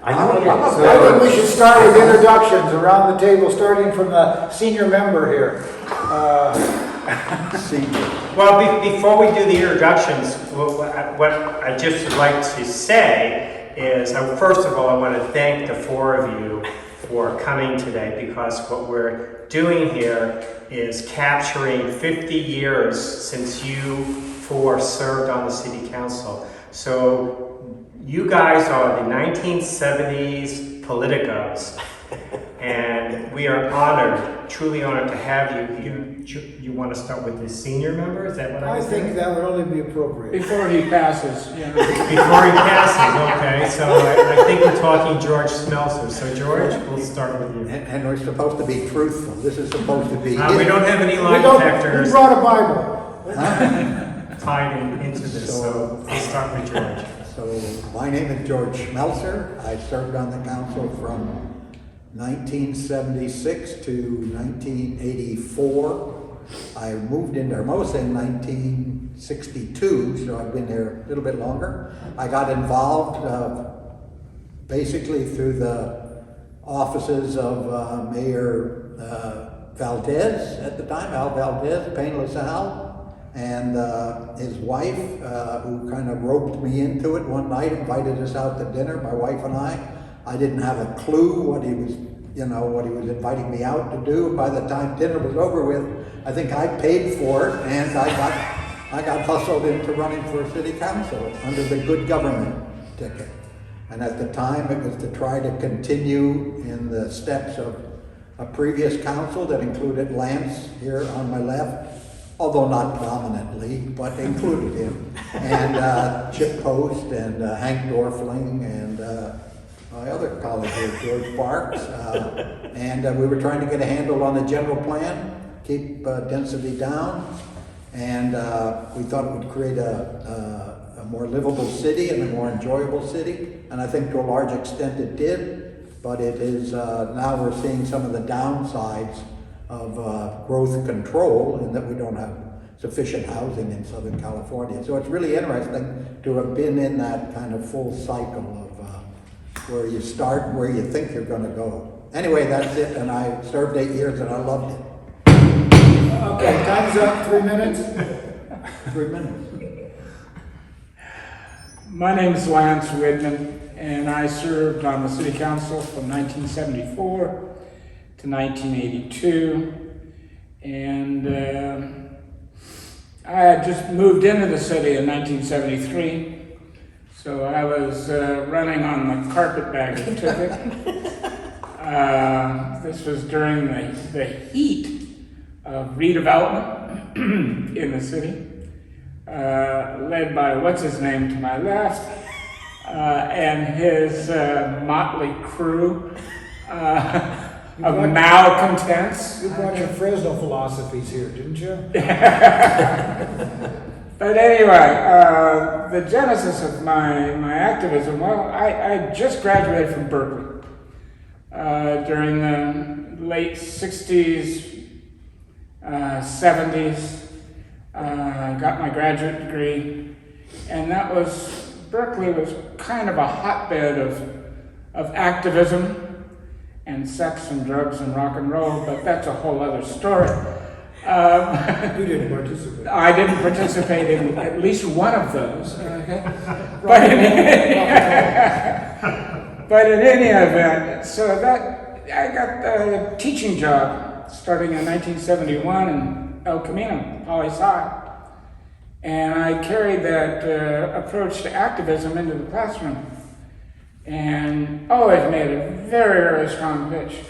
I think we should start with introductions around the table, starting from the senior member here. Well, before we do the introductions, what I just would like to say is, first of all, I want to thank the four of you for coming today, because what we're doing here is capturing 50 years since you four served on the city council. So you guys are the 1970s politicos, and we are honored, truly honored to have you. You want to start with the senior member? Is that what I was think saying? that would only be appropriate. Before he passes, yeah. Before he passes, okay. So I think we're talking George Schmeltzer. So George, we'll start with you. And we're supposed to be truthful. This is supposed to be. We don't have any lie We detectors brought a Bible. tied into this, so we'll start with George. So my name is George Schmeltzer. I served on the council from 1976 to 1984. I moved into Hermosa in 1962, so I've been here a little bit longer. I got involved basically through the offices of Mayor Valdez at the time, Al Valdez, Painless Al, and his wife, who kind of roped me into it one night, invited us out to dinner, my wife and I. I didn't have a clue what he was inviting me out to do. By the time dinner was over with, I think I paid for it, and I got hustled into running for city council under the good government ticket. And at the time, it was to try to continue in the steps of a previous council that included Lance here on my left, although not prominently, but included him, and Chip Post and Hank Dorfling and my other colleague here, George Parks, and we were trying to get a handle on the general plan, keep density down, and we thought it would create a more livable city and a more enjoyable city, and I think to a large extent it did, but it is, now we're seeing some of the downsides of growth control, in that we don't have sufficient housing in Southern California. So it's really interesting to have been in that kind of full cycle of where you start and where you think you're going to go. Anyway, that's it, and I served 8 years and I loved it. Okay, time's up. 3 minutes. 3 minutes. My name is Lance Widman, and I served on the city council from 1974 to 1982. And I had just moved into the city in 1973. So I was running on the carpetbagger ticket. This was during the heat of redevelopment in the city, led by what's his name to my left, and his motley crew of malcontents. You brought your Fresno philosophies here, didn't you? But anyway, the genesis of my activism, well, I just graduated from Berkeley during the late 60s, 70s. Got my graduate degree, and Berkeley was kind of a hotbed of activism and sex and drugs and rock and roll, but that's a whole other story. You didn't participate. I didn't participate in at least one of those. Okay? But in any event, so that I got a teaching job starting in 1971 in El Camino, Poli-Sci, and I carried that approach to activism into the classroom, and always made a very, very strong pitch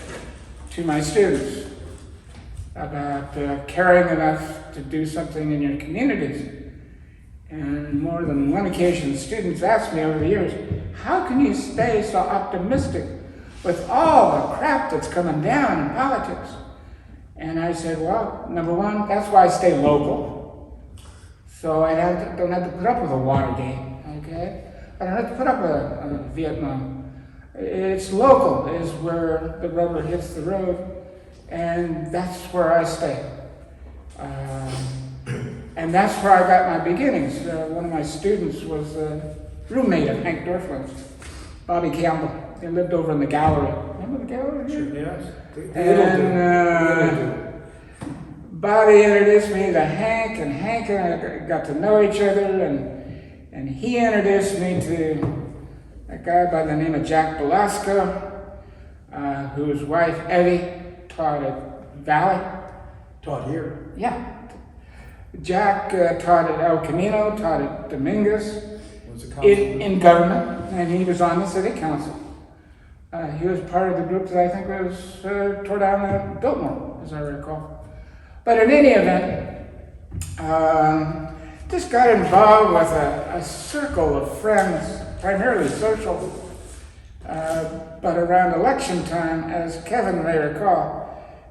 to my students about caring enough to do something in your communities. And more than one occasion, students asked me over the years, how can you stay so optimistic with all the crap that's coming down in politics? And I said, well, number one, that's why I stay local. So I don't have to put up with a Watergate, okay? I don't have to put up with a Vietnam. It's local, is where the rubber hits the road. And that's where I stay. And that's where I got my beginnings. One of my students was a roommate of Hank Dorflin's, Bobby Campbell. They lived over in the gallery. Remember the gallery? Yes. And Bobby introduced me to Hank, and Hank and I got to know each other, and he introduced me to a guy by the name of Jack Belasco, whose wife Eddie taught at Valley. Taught here. Yeah. Jack taught at El Camino, taught at Dominguez in government, and he was on the city council. He was part of the group that I think was tore down Biltmore, as I recall. But in any event, just got involved with a circle of friends, primarily social, but around election time, as Kevin may recall,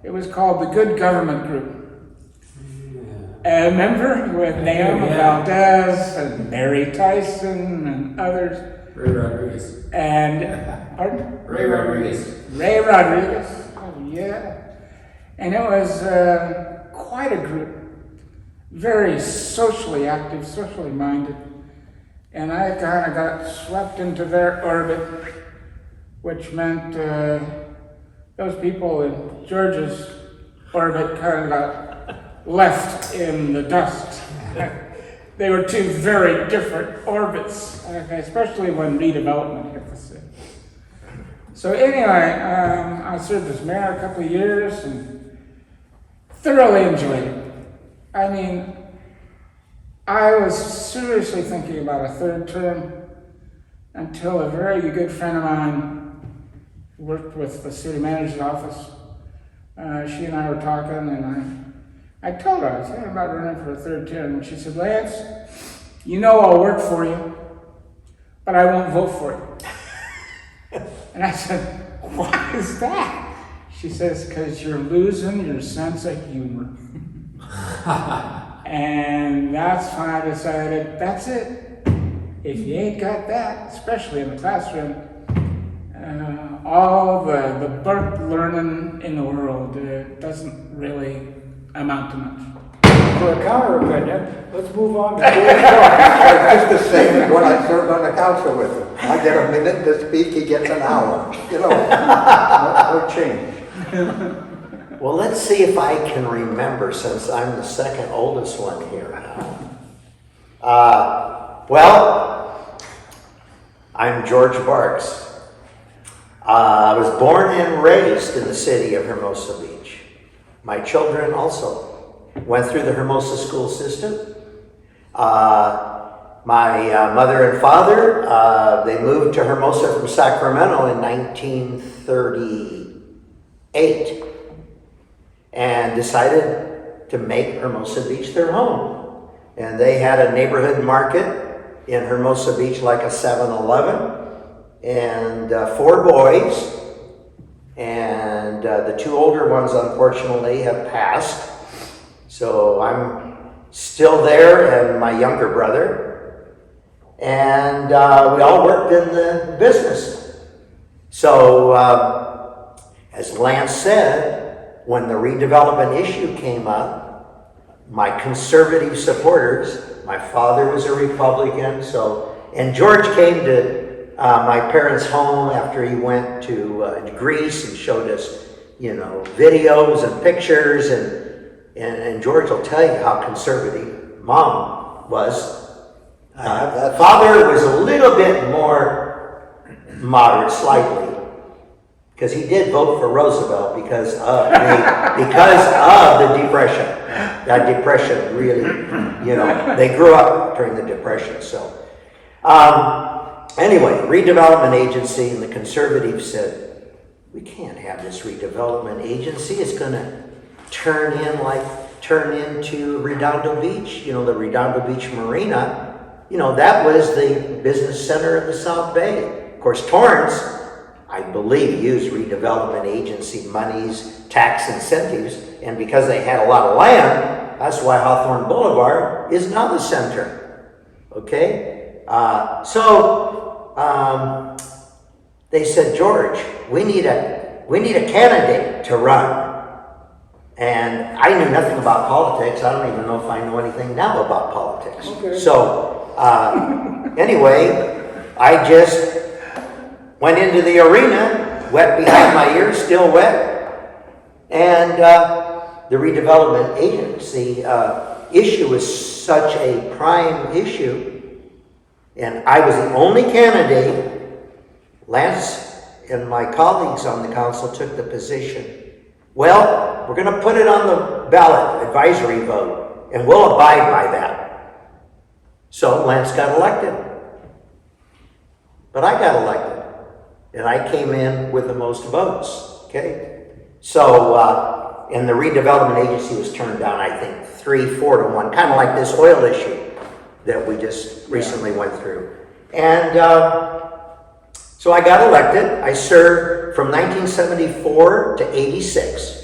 it was called the Good Government Group. Remember, with Naomi Valdez and Mary Tyson and others. Ray Rodriguez. And, pardon? Ray Rodriguez. Ray Rodriguez, oh yeah. And it was quite a group, very socially active, socially minded. And I kind of got swept into their orbit, which meant those people in George's orbit kind of got left in the dust. They were two very different orbits, especially when redevelopment hit the city. So anyway, I served as mayor a couple of years and thoroughly enjoyed it. I mean, I was seriously thinking about a third term until a very good friend of mine worked with the city manager's office. She and I were talking, and I told her, I said about running for a third term, and she said, Lance, you know I'll work for you, but I won't vote for you. And I said, why is that? She says, because you're losing your sense of humor. And that's when I decided, that's it. If you ain't got that, especially in the classroom, all the burnt learning in the world doesn't really amount to much. For a counter opinion, let's move on to George. It's the same as when I served on the council with him. I get a minute to speak, he gets an hour. You know, no change. Well, let's see if I can remember, since I'm the second oldest one here now. Well, I'm George Barks. I was born and raised in the city of Hermosa Beach. My children also went through the Hermosa school system. My mother and father, they moved to Hermosa from Sacramento in 1938 and decided to make Hermosa Beach their home. And they had a neighborhood market in Hermosa Beach, like a 7-Eleven, and 4 boys. And the 2 older ones, unfortunately, have passed. So I'm still there, and my younger brother. And we all worked in the business. So, as Lance said, when the redevelopment issue came up, my conservative supporters, my father was a Republican, and George came to my parents' home after he went to Greece and showed us, videos and pictures, and George will tell you how conservative Mom was. Father was a little bit more moderate, slightly, because he did vote for Roosevelt because of the Depression. That Depression really, they grew up during the Depression. So, anyway, redevelopment agency, and the conservatives said, we can't have this redevelopment agency. It's going to turn into Redondo Beach, the Redondo Beach Marina. That was the business center of the South Bay. Of course, Torrance, I believe, used redevelopment agency monies, tax incentives, and because they had a lot of land, that's why Hawthorne Boulevard is now the center. Okay? They said, George, we need a candidate to run. And I knew nothing about politics. I don't even know if I know anything now about politics. Okay. So, anyway, I just Went into the arena, wet behind my ears, still wet. And the redevelopment agency issue is such a prime issue. And I was the only candidate. Lance and my colleagues on the council took the position. Well, we're going to put it on the ballot, advisory vote, and we'll abide by that. So Lance got elected. But I got elected. And I came in with the most votes, okay? So, and the redevelopment agency was turned down, I think, 3-4 to 1, kind of like this oil issue that we just recently went through. And so I got elected. I served from 1974 to 86.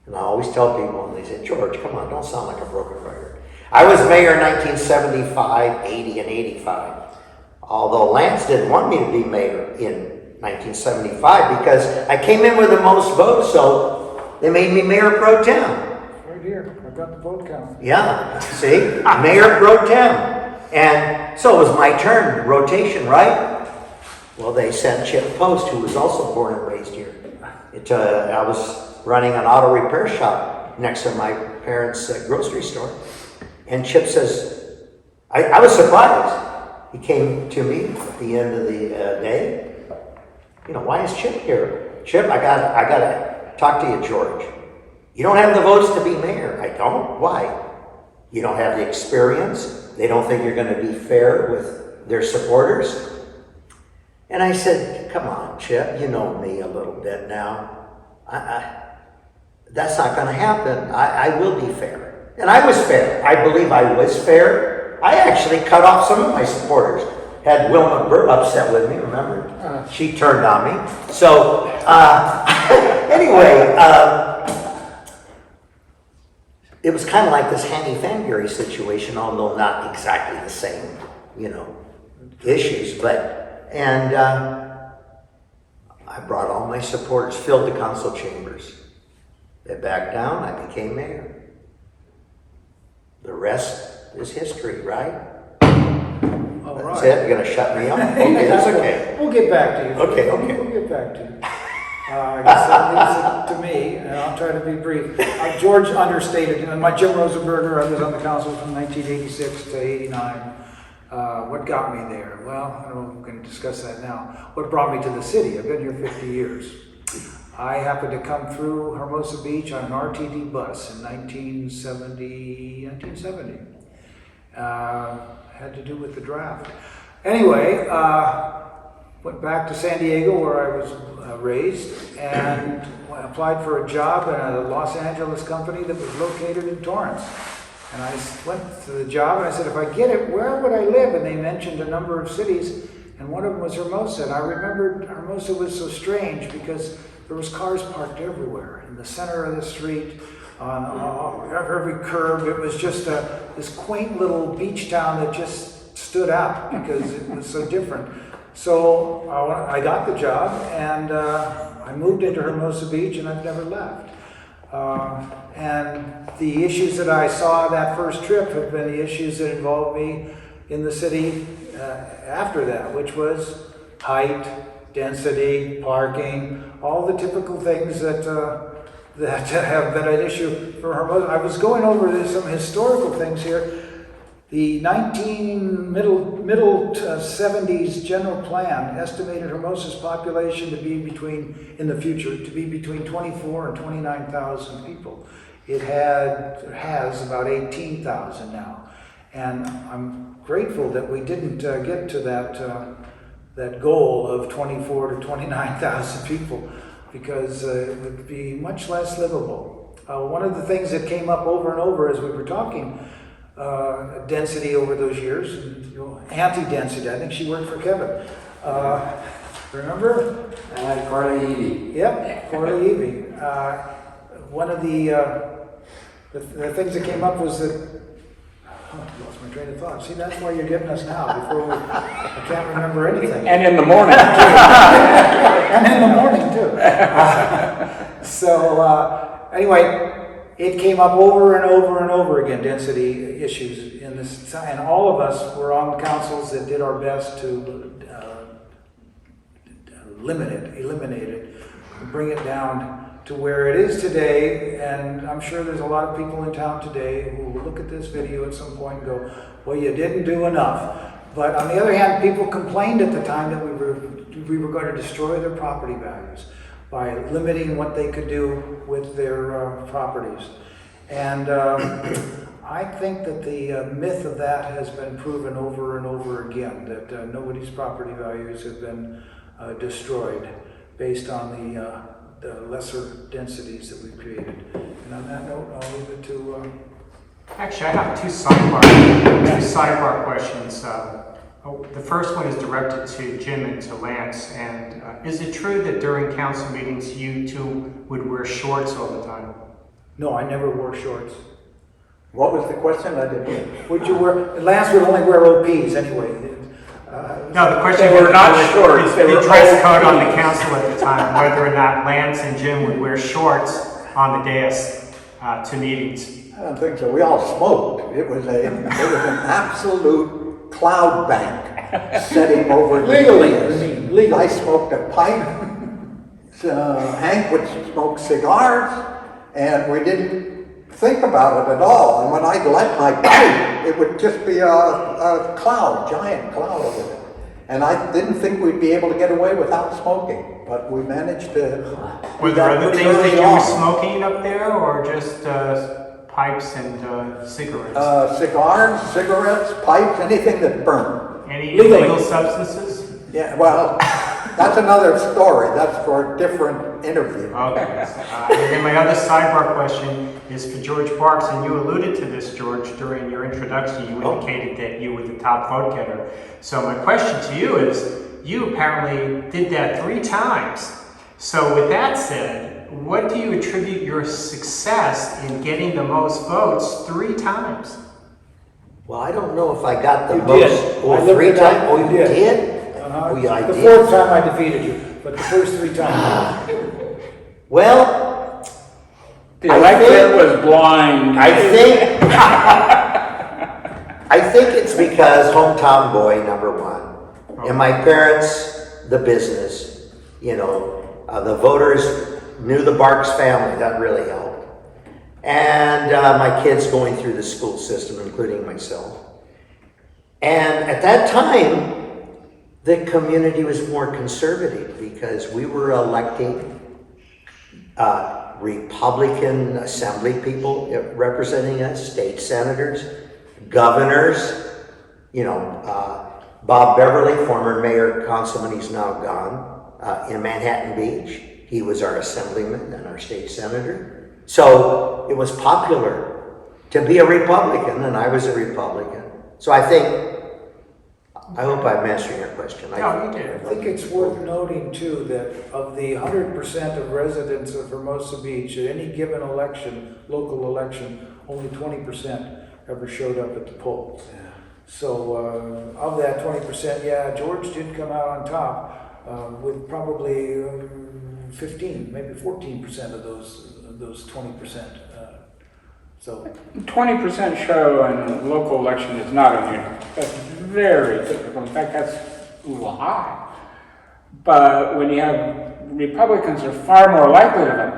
And I always tell people, and they say, George, come on, don't sound like a broken record. I was mayor in 1975, 80, and 85. Although Lance didn't want me to be mayor in 1975 because I came in with the most votes, so they made me mayor pro tem. Right here, I've got the vote count. Yeah, see? Mayor pro tem. And so it was my turn, rotation, right? Well, they sent Chip Post, who was also born and raised here. I was running an auto repair shop next to my parents' grocery store. And Chip says, I was surprised. He came to me at the end of the day. You know, why is Chip here? Chip, I gotta talk to you, George. You don't have the votes to be mayor. I don't? Why? You don't have the experience. They don't think you're gonna be fair with their supporters. And I said, come on, Chip, you know me a little bit now. That's not gonna happen. I will be fair. And I was fair. I believe I was fair. I actually cut off some of my supporters. Had Wilma Burr upset with me, remember? She turned on me. So, anyway, it was kind of like this Hanny Fanbury situation, although not exactly the same, issues. And I brought all my supporters, filled the council chambers. They backed down, I became mayor. The rest is history, right? All That's right. it? You're going to shut me up? Okay, that's okay. We'll get back to you. Okay. We'll get back to you. I guess that leaves it to me, and I'll try to be brief. George understated, my Jim Rosenberger, I was on the council from 1986 to 89. What got me there? Well, I don't know if we're going to discuss that now. What brought me to the city? I've been here 50 years. I happened to come through Hermosa Beach on an RTD bus in 1970. Had to do with the draft. Anyway, went back to San Diego where I was raised and applied for a job in a Los Angeles company that was located in Torrance. And I went to the job and I said, if I get it, where would I live? And they mentioned a number of cities, and one of them was Hermosa. And I remembered Hermosa was so strange because there was cars parked everywhere, in the center of the street, on every curb. It was just this quaint little beach town that just stood out because it was so different. So I got the job and I moved into Hermosa Beach and I've never left. And the issues that I saw that first trip have been the issues that involved me in the city after that, which was height, density, parking, all the typical things that have been an issue for Hermosa. I was going over some historical things here. The middle 70's general plan estimated Hermosa's population to be in the future, to be between 24 and 29,000 people. It has about 18,000 now. And I'm grateful that we didn't get to that goal of 24 to 29,000 people, because it would be much less livable. One of the things that came up over and over as we were talking, density over those years, anti-density. I think she worked for Kevin. Remember? Carly Evie. Yep, Carly Evie. One of the things that came up was that, I lost my train of thought. See, that's why you're getting us now, I can't remember anything. And in the morning, too. And in the morning, too. So, anyway, it came up over and over and over again, density issues in this, and all of us were on councils that did our best to eliminate it, bring it down to where it is today. And I'm sure there's a lot of people in town today who will look at this video at some point and go, well, you didn't do enough. But on the other hand, people complained at the time that we were going to destroy their property values by limiting what they could do with their properties. And I think that the myth of that has been proven over and over again, that nobody's property values have been destroyed based on the lesser densities that we've created. And on that note, I'll leave it to... Actually, I have two sidebar questions. The first one is directed to Jim and to Lance. And is it true that during council meetings you two would wear shorts all the time? No, I never wore shorts. What was the question? I didn't hear. Would you wear... Lance would only wear OPs anyway. No, the question They were not shorts, is they the were dress code on the OPs. council at the time, whether or not Lance and Jim would wear shorts on the dais to meetings. I don't think so. We all smoked. It was an absolute cloud bank setting over Legally. I smoked a pipe. Hank would smoke cigars, and we didn't think about it at all. And when I lit my pipe, it would just be a cloud, giant cloud over it. And I didn't think we'd be able to get away without smoking, but we managed to. Were there other things that you were smoking up there, or just pipes and cigarettes? Cigars, cigarettes, pipes, anything that burned. Any illegal substances? Yeah, well, that's another story. That's for a different interview. Okay. And then my other sidebar question is for George Parks, and you alluded to this, George, during your introduction. You indicated that you were the top vote getter. So my question to you is, you apparently did that 3 times. So with that said, what do you attribute your success in getting the most votes 3 times? Well, I don't know if I got the You most. did. Or I looked 3 it up. times? Oh, you You did. did? Oh, yeah, I The did. 4th time I defeated you, but the first 3 times. Well, The I electorate think- was blind. I think it's because hometown boy, number 1. And my parents, the business, the voters knew the Barks family, that really helped. And my kids going through the school system, including myself. And at that time, the community was more conservative because we were electing Republican assembly people representing us, state senators, governors, Bob Beverly, former mayor, councilman, he's now gone, in Manhattan Beach. He was our assemblyman and our state senator. So it was popular to be a Republican, and I was a Republican. So I hope I'm answering your question. No, you did. I think it's worth noting too that of the 100% of residents of Hermosa Beach at any given election, local election, only 20% ever showed up at the polls. Yeah. So of that 20%, yeah, George did come out on top with probably 15, maybe 14% of those 20%. So 20% show in a local election is not unusual. That's very typical. In fact, that's a little high. But when you have Republicans are far more likely to win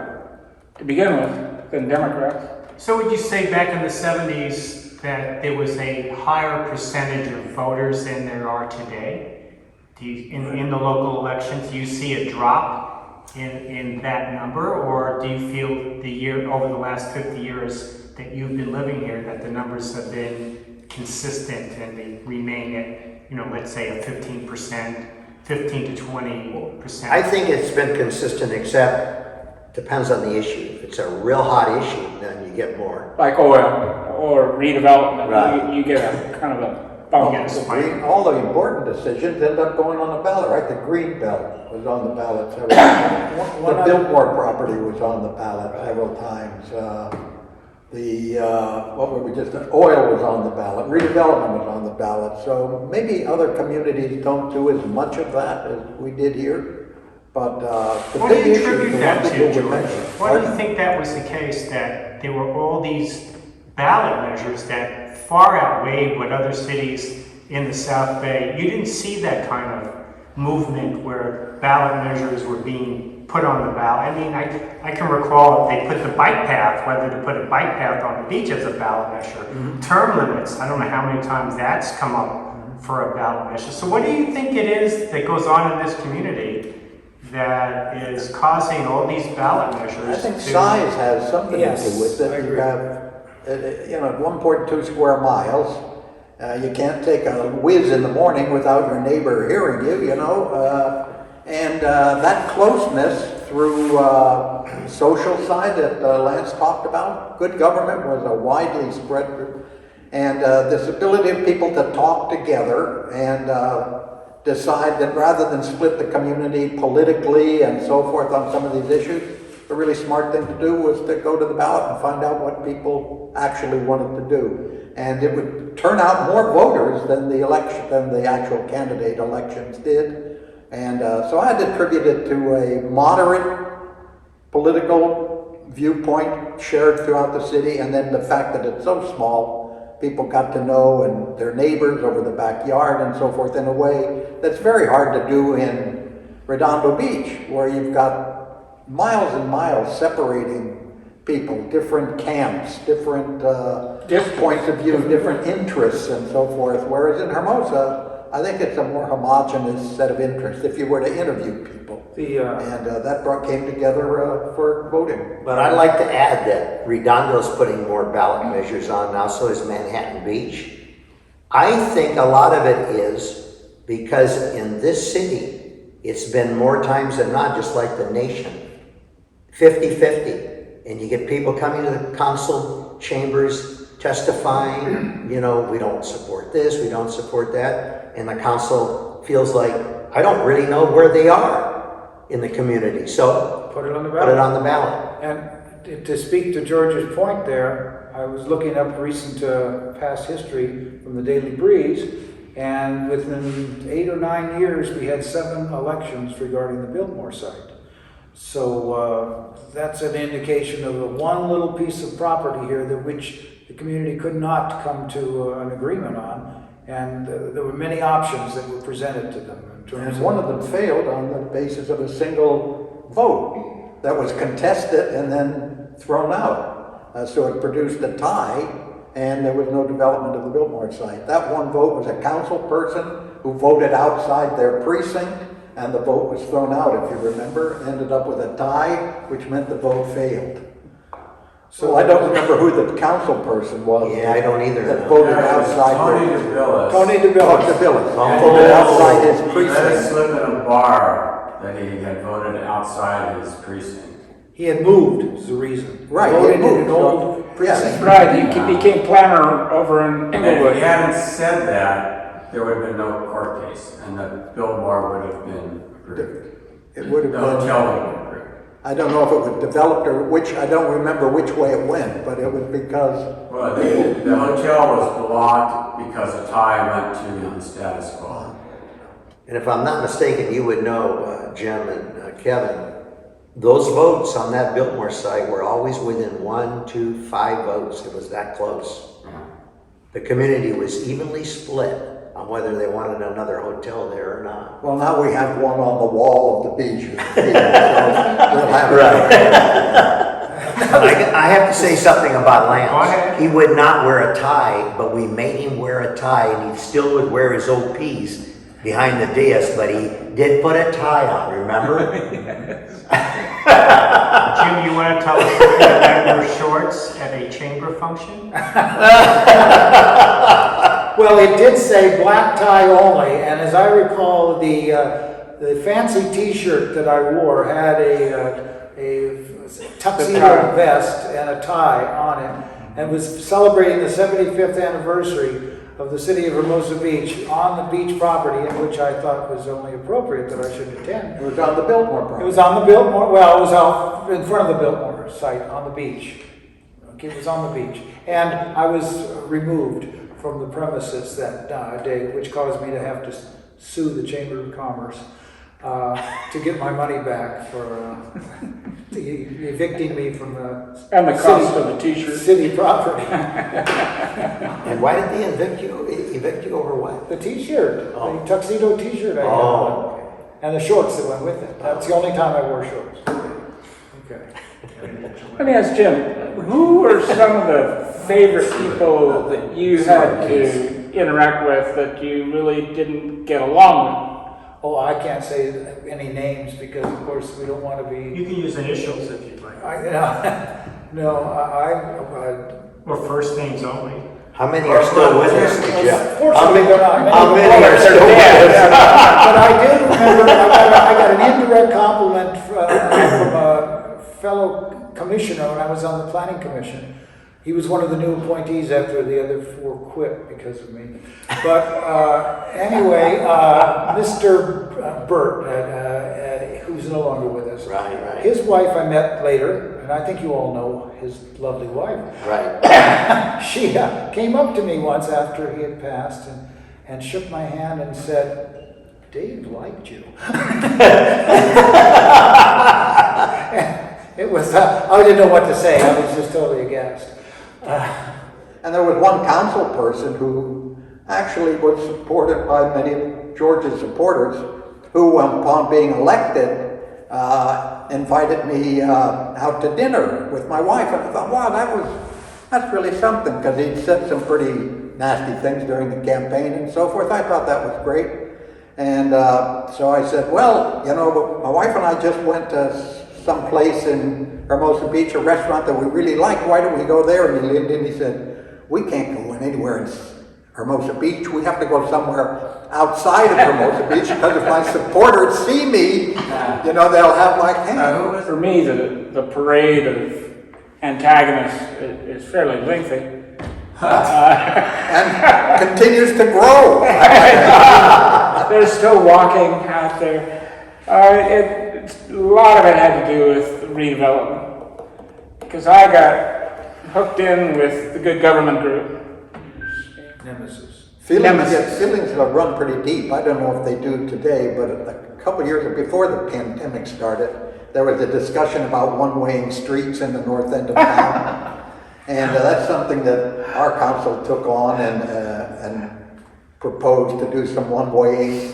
to begin with than Democrats. So would you say back in the 70s that there was a higher percentage of voters than there are today? In the local elections, do you see a drop in that number, or do you feel over the last 50 years that you've been living here that the numbers have been consistent and they remain at, let's say a 15%, 15 to 20%? I think it's been consistent, except depends on the issue. If it's a real hot issue, then you get more. Like oil or redevelopment, Right. you get a kind of a bump. Yes. All the important decisions end up going on the ballot, right? The green belt was on the ballot several times. The Biltmore property was on the ballot several times. Oil was on the ballot, redevelopment was on the ballot. So maybe other communities don't do as much of that as we did here. But the What do big you issue attribute is the that one that to, you were George? mentioning. Why do you think that was the case, that there were all these ballot measures that far outweighed what other cities in the South Bay? You didn't see that kind of movement where ballot measures were being put on the ballot. I mean, I can recall they put the bike path, whether to put a bike path on the beach as a ballot measure. Term limits, I don't know how many times that's come up for a ballot measure. So what do you think it is that goes on in this community that is causing all these ballot measures? I think size has something to do with I it. You agree. have, 1.2 square miles. You can't take a whiz in the morning without your neighbor hearing you, and that closeness through social side that Lance talked about, good government was a widely spread group, and this ability of people to talk together and decide that rather than split the community politically and so forth on some of these issues, the really smart thing to do was to go to the ballot and find out what people actually wanted to do. And it would turn out more voters than the actual candidate elections did. And so I'd attribute it to a moderate political viewpoint shared throughout the city, and then the fact that it's so small, people got to know and their neighbors over the backyard and so forth in a way that's very hard to do in Redondo Beach, where you've got miles and miles separating people, different camps, different points of view, different interests and so forth. Whereas in Hermosa, I think it's a more homogeneous set of interests if you were to interview people. And that came together for voting. But I'd like to add that Redondo's putting more ballot measures on now, so is Manhattan Beach. I think a lot of it is because in this city, it's been more times than not, just like the nation, 50-50. And you get people coming to the council chambers testifying, we don't support this, we don't support that. And the council feels like, I don't really know where they are in the community. So Put it on the put it on the ballot. And to speak to George's point there, I was looking up recent past history from the Daily Breeze, and within 8 or 9 years, we had 7 elections regarding the Biltmore site. So that's an indication of the one little piece of property here that which the community could not come to an agreement on, and there were many options that were presented to them. In terms And one of them failed on the basis of a single vote that was contested and then thrown out. So it produced a tie, and there was no development of the Biltmore site. That one vote was a council person who voted outside their precinct, and the vote was thrown out, if you remember, ended up with a tie, which meant the vote failed. So I don't remember who the council person was. Yeah, I don't either. That voted outside. Tony DeVillis. Tony DeVillis. Voted outside his He let it precinct. slip in a bar that he had voted outside his precinct. He had moved, is the reason. Right, Voted he had in an moved. old Yes. precinct. Right, he became planner over in And if Inglewood. he hadn't said that, there would have been no court case, and the Biltmore would have been approved. It would have The been. hotel would have been approved. I don't know if it was developed or I don't remember which way it went, but it was because, Well, the hotel was blocked because a tie went to the status quo. And if I'm not mistaken, you would know, Jim and Kevin, those votes on that Biltmore site were always within 1, 2, 5 votes. It was that close. The community was evenly split on whether they wanted another hotel there or not. well, now we have one on the wall of the beach. So we'll have it. I have to say something about Go ahead. Lance. He would not wear a tie, but we made him wear a tie, and he still would wear his OPs behind the dais, but he did put a tie on, remember? Jim, you want to tell us about your shorts at a chamber function? Well, it did say black tie only, and as I recall, the fancy T-shirt that I wore had a tuxedo vest and a tie on it, and was celebrating the 75th anniversary of the city of Hermosa Beach on the beach property, in which I thought was only appropriate that I should attend. It was on the Biltmore It property. was on the Biltmore, well, it was out in front of the Biltmore site on the beach. Okay, it was on the beach. And I was removed from the premises that day, which caused me to have to sue the Chamber of Commerce to get my money back for evicting me from the And the cost of the t-shirt. city property. And why did they evict you? Evict you over what? The T-shirt, Oh. the tuxedo T-shirt I had Oh. on. And the shorts that went with it. That's the only time I wore shorts. Okay. Let me ask Jim, who were some of the favorite people that you had to interact with that you really didn't get along Oh, I can't say any names because, of course, we don't want to be. You can use initials if you'd like, or first names only. How many are still with us, Jeff? Fortunately, they're not many. How many are still with us? But I did remember, I got an indirect compliment from a fellow commissioner when I was on the planning commission. He was one of the new appointees after the other four quit because of me. But anyway, Mr. Burt, who's no longer with us. Right. His wife I met later, and I think you all know his lovely wife. Right. She came up to me once after he had passed and shook my hand and said, "Dave liked you." It was, I didn't know what to say. I was just totally aghast. And there was one council person who actually was supported by many of George's supporters, who, upon being elected, invited me out to dinner with my wife. And I thought, wow, that's really something, because he'd said some pretty nasty things during the campaign and so forth. I thought that was great. And so I said, well, but my wife and I just went to some place in Hermosa Beach, a restaurant that we really liked. Why don't we go there? And he leaned in, he said, we can't go anywhere in Hermosa Beach. We have to go somewhere outside of Hermosa Beach, because if my supporters see me, they'll have my hand. For me, the parade of antagonists is fairly lengthy. And continues to grow. They're still walking out there. A lot of it had to do with redevelopment, because I got hooked in with the Good Government Group. Nemesis. Feelings have run pretty deep. I don't know if they do today, but a couple of years before the pandemic started, there was a discussion about one-waying streets in the north end of town. And that's something that our council took on and proposed to do some one-waying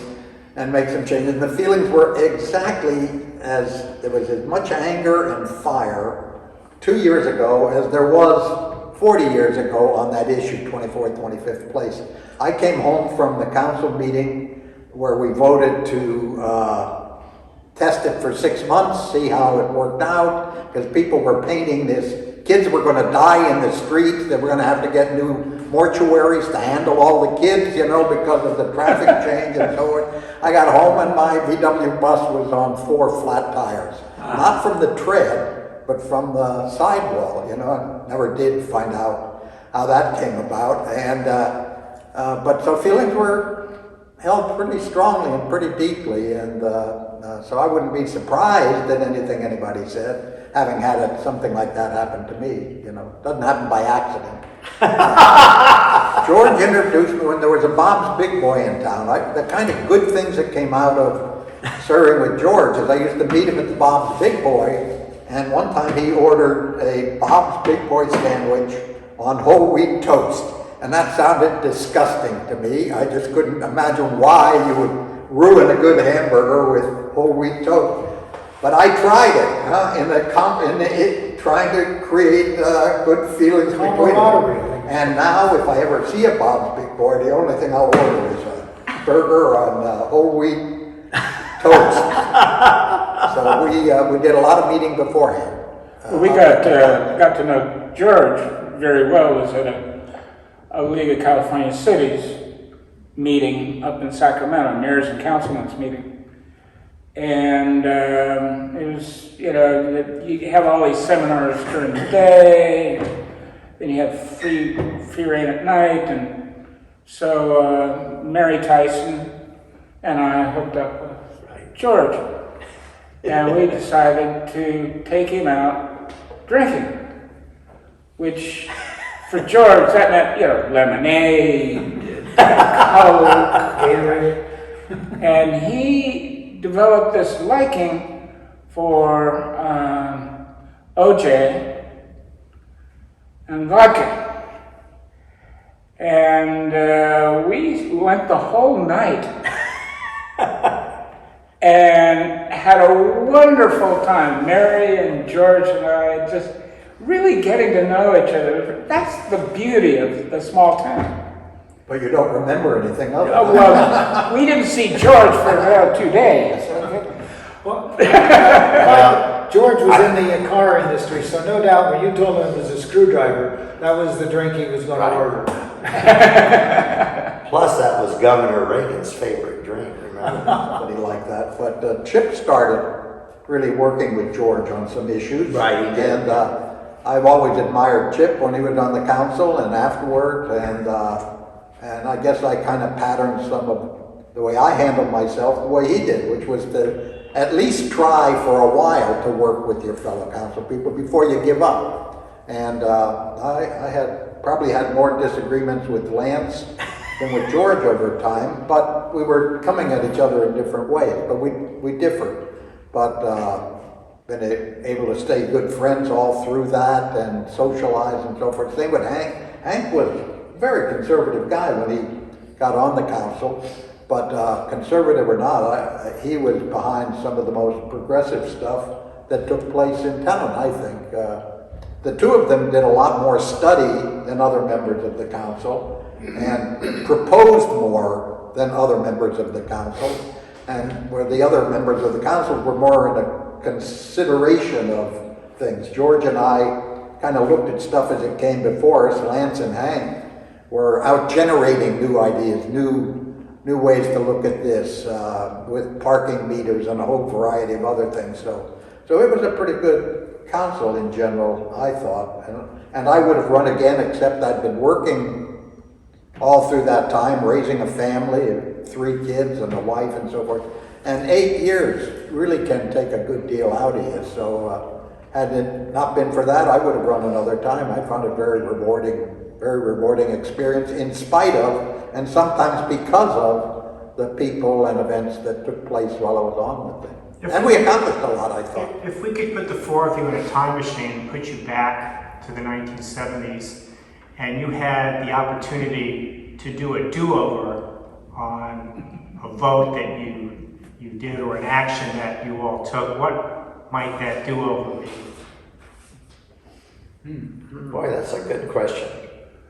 and make some changes. And the feelings were exactly as, there was as much anger and fire 2 years ago as there was 40 years ago on that issue, 24th, 25th place. I came home from the council meeting where we voted to test it for 6 months, see how it worked out, because people were painting this. Kids were going to die in the streets. They were going to have to get new mortuaries to handle all the kids, because of the traffic change and so on. I got home and my VW bus was on 4 flat tires. Not from the tread, but from the sidewall. I never did find out how that came about. And but so feelings were held pretty strongly and pretty deeply. And so I wouldn't be surprised at anything anybody said, having had something like that happen to me. It doesn't happen by accident. George introduced me when there was a Bob's Big Boy in town. The kind of good things that came out of serving with George is I used to meet him at the Bob's Big Boy, and one time he ordered a Bob's Big Boy sandwich on whole wheat toast, and that sounded disgusting to me. I just couldn't imagine why you would ruin a good hamburger with whole wheat toast. But I tried it, trying to create good feelings between them. And now, if I ever see a Bob's Big Boy, the only thing I'll order is a burger on whole wheat toast. So we did a lot of meeting beforehand. We got to know George very well. It was at a League of California Cities meeting up in Sacramento, mayors and councilmen's meeting. And it was, you have all these seminars during the day, then you have free reign at night. And so Mary Tyson and I hooked up with George, and we decided to take him out drinking, which for George that meant, lemonade, Coke, Gatorade, and he developed this liking for OJ and vodka. And we went the whole night and had a wonderful time. Mary and George and I just really getting to know each other. That's the beauty of the small town. But you don't remember anything of it. Well, we didn't see George for about 2 days. Well, George was in the car industry, so no doubt when you told him it was a screwdriver, that was the drink he was going to order. Plus, that was Governor Reagan's favorite drink, remember? Somebody like that. But Chip started really working with George on some issues. Right, he did. And I've always admired Chip when he was on the council and afterwards. And I guess I kind of patterned some of the way I handled myself the way he did, which was to at least try for a while to work with your fellow council people before you give up. And I had probably had more disagreements with Lance than with George over time, but we were coming at each other in different ways, but we differed. But been able to stay good friends all through that and socialize and so forth. Same with Hank. Hank was a very conservative guy when he got on the council. But conservative or not, he was behind some of the most progressive stuff that took place in town, I think. The two of them did a lot more study than other members of the council and proposed more than other members of the council, and where the other members of the council were more in a consideration of things. George and I kind of looked at stuff as it came before us. Lance and Hank were out generating new ideas, new ways to look at this, with parking meters and a whole variety of other things. So it was a pretty good council in general, I thought. And I would have run again, except I'd been working all through that time, raising a family, 3 kids and a wife and so forth. And 8 years really can take a good deal out of you. So had it not been for that, I would have run another time. I found it very rewarding experience in spite of, and sometimes because of, the people and events that took place while I was on with them. And we accomplished a lot, I thought. If we could put the 4 of you in a time machine and put you back to the 1970s, and you had the opportunity to do a do-over on a vote that you did or an action that you all took, what might that do-over be? Boy, that's a good question.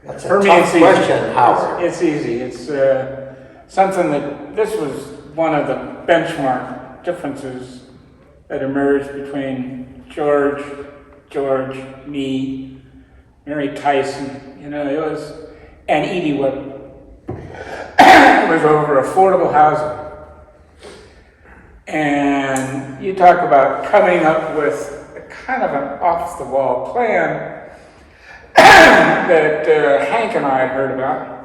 That's a For me, tough it's question, easy. Howard. It's easy. It's something that this was one of the benchmark differences that emerged between George, me, Mary Tyson. You know, it was, and Edie Whitman. It was over affordable housing. And you talk about coming up with a kind of an off-the-wall plan that Hank and I had heard about.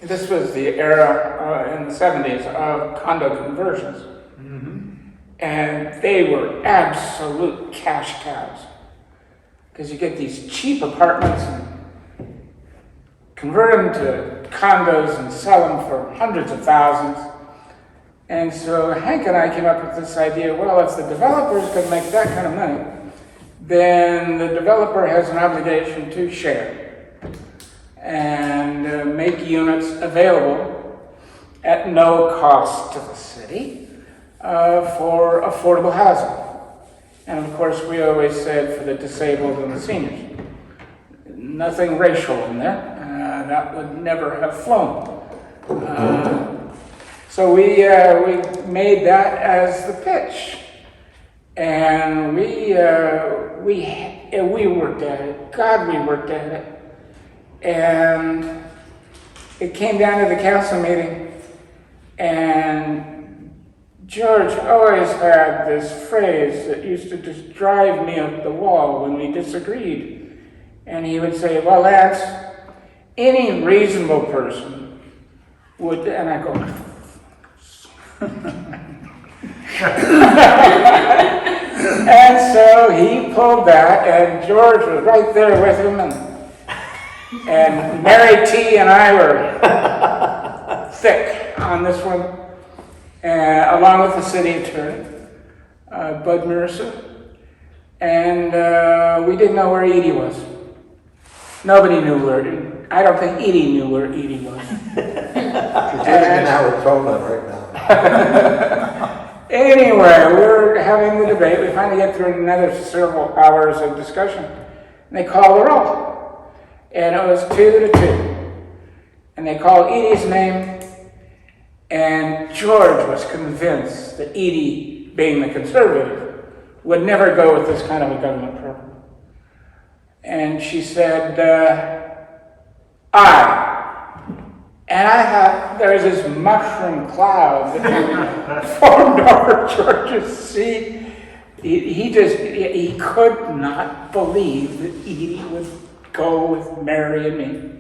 This was the era in the 70s of condo conversions. Mm-hmm. And they were absolute cash cows. Because you get these cheap apartments and convert them to condos and sell them for hundreds of thousands. And so Hank and I came up with this idea, well, if the developers can make that kind of money, then the developer has an obligation to share and make units available at no cost to the city for affordable housing. And of course, we always said for the disabled and the seniors. Nothing racial in there. That would never have flown. So we made that as the pitch. And we worked at it. God, we worked at it. And it came down to the council meeting, and George always had this phrase that used to just drive me up the wall when we disagreed. And he would say, well, Lance, any reasonable person would, and I go, and so he pulled that, and George was right there with him, and Mary T. and I were thick on this one, along with the city attorney, Bud Mercer, and we didn't know where Edie was. Nobody knew where, I don't think Edie knew where Edie was. She's living in Arizona right now. Anyway, we're having the debate. We finally get through another several hours of discussion. And they call the roll. And it was 2-2. And they called Edie's name. And George was convinced that Edie, being the conservative, would never go with this kind of a government program. And she said, aye. And I thought there was this mushroom cloud that formed over George's seat. He could not believe that Edie would go with Mary and me.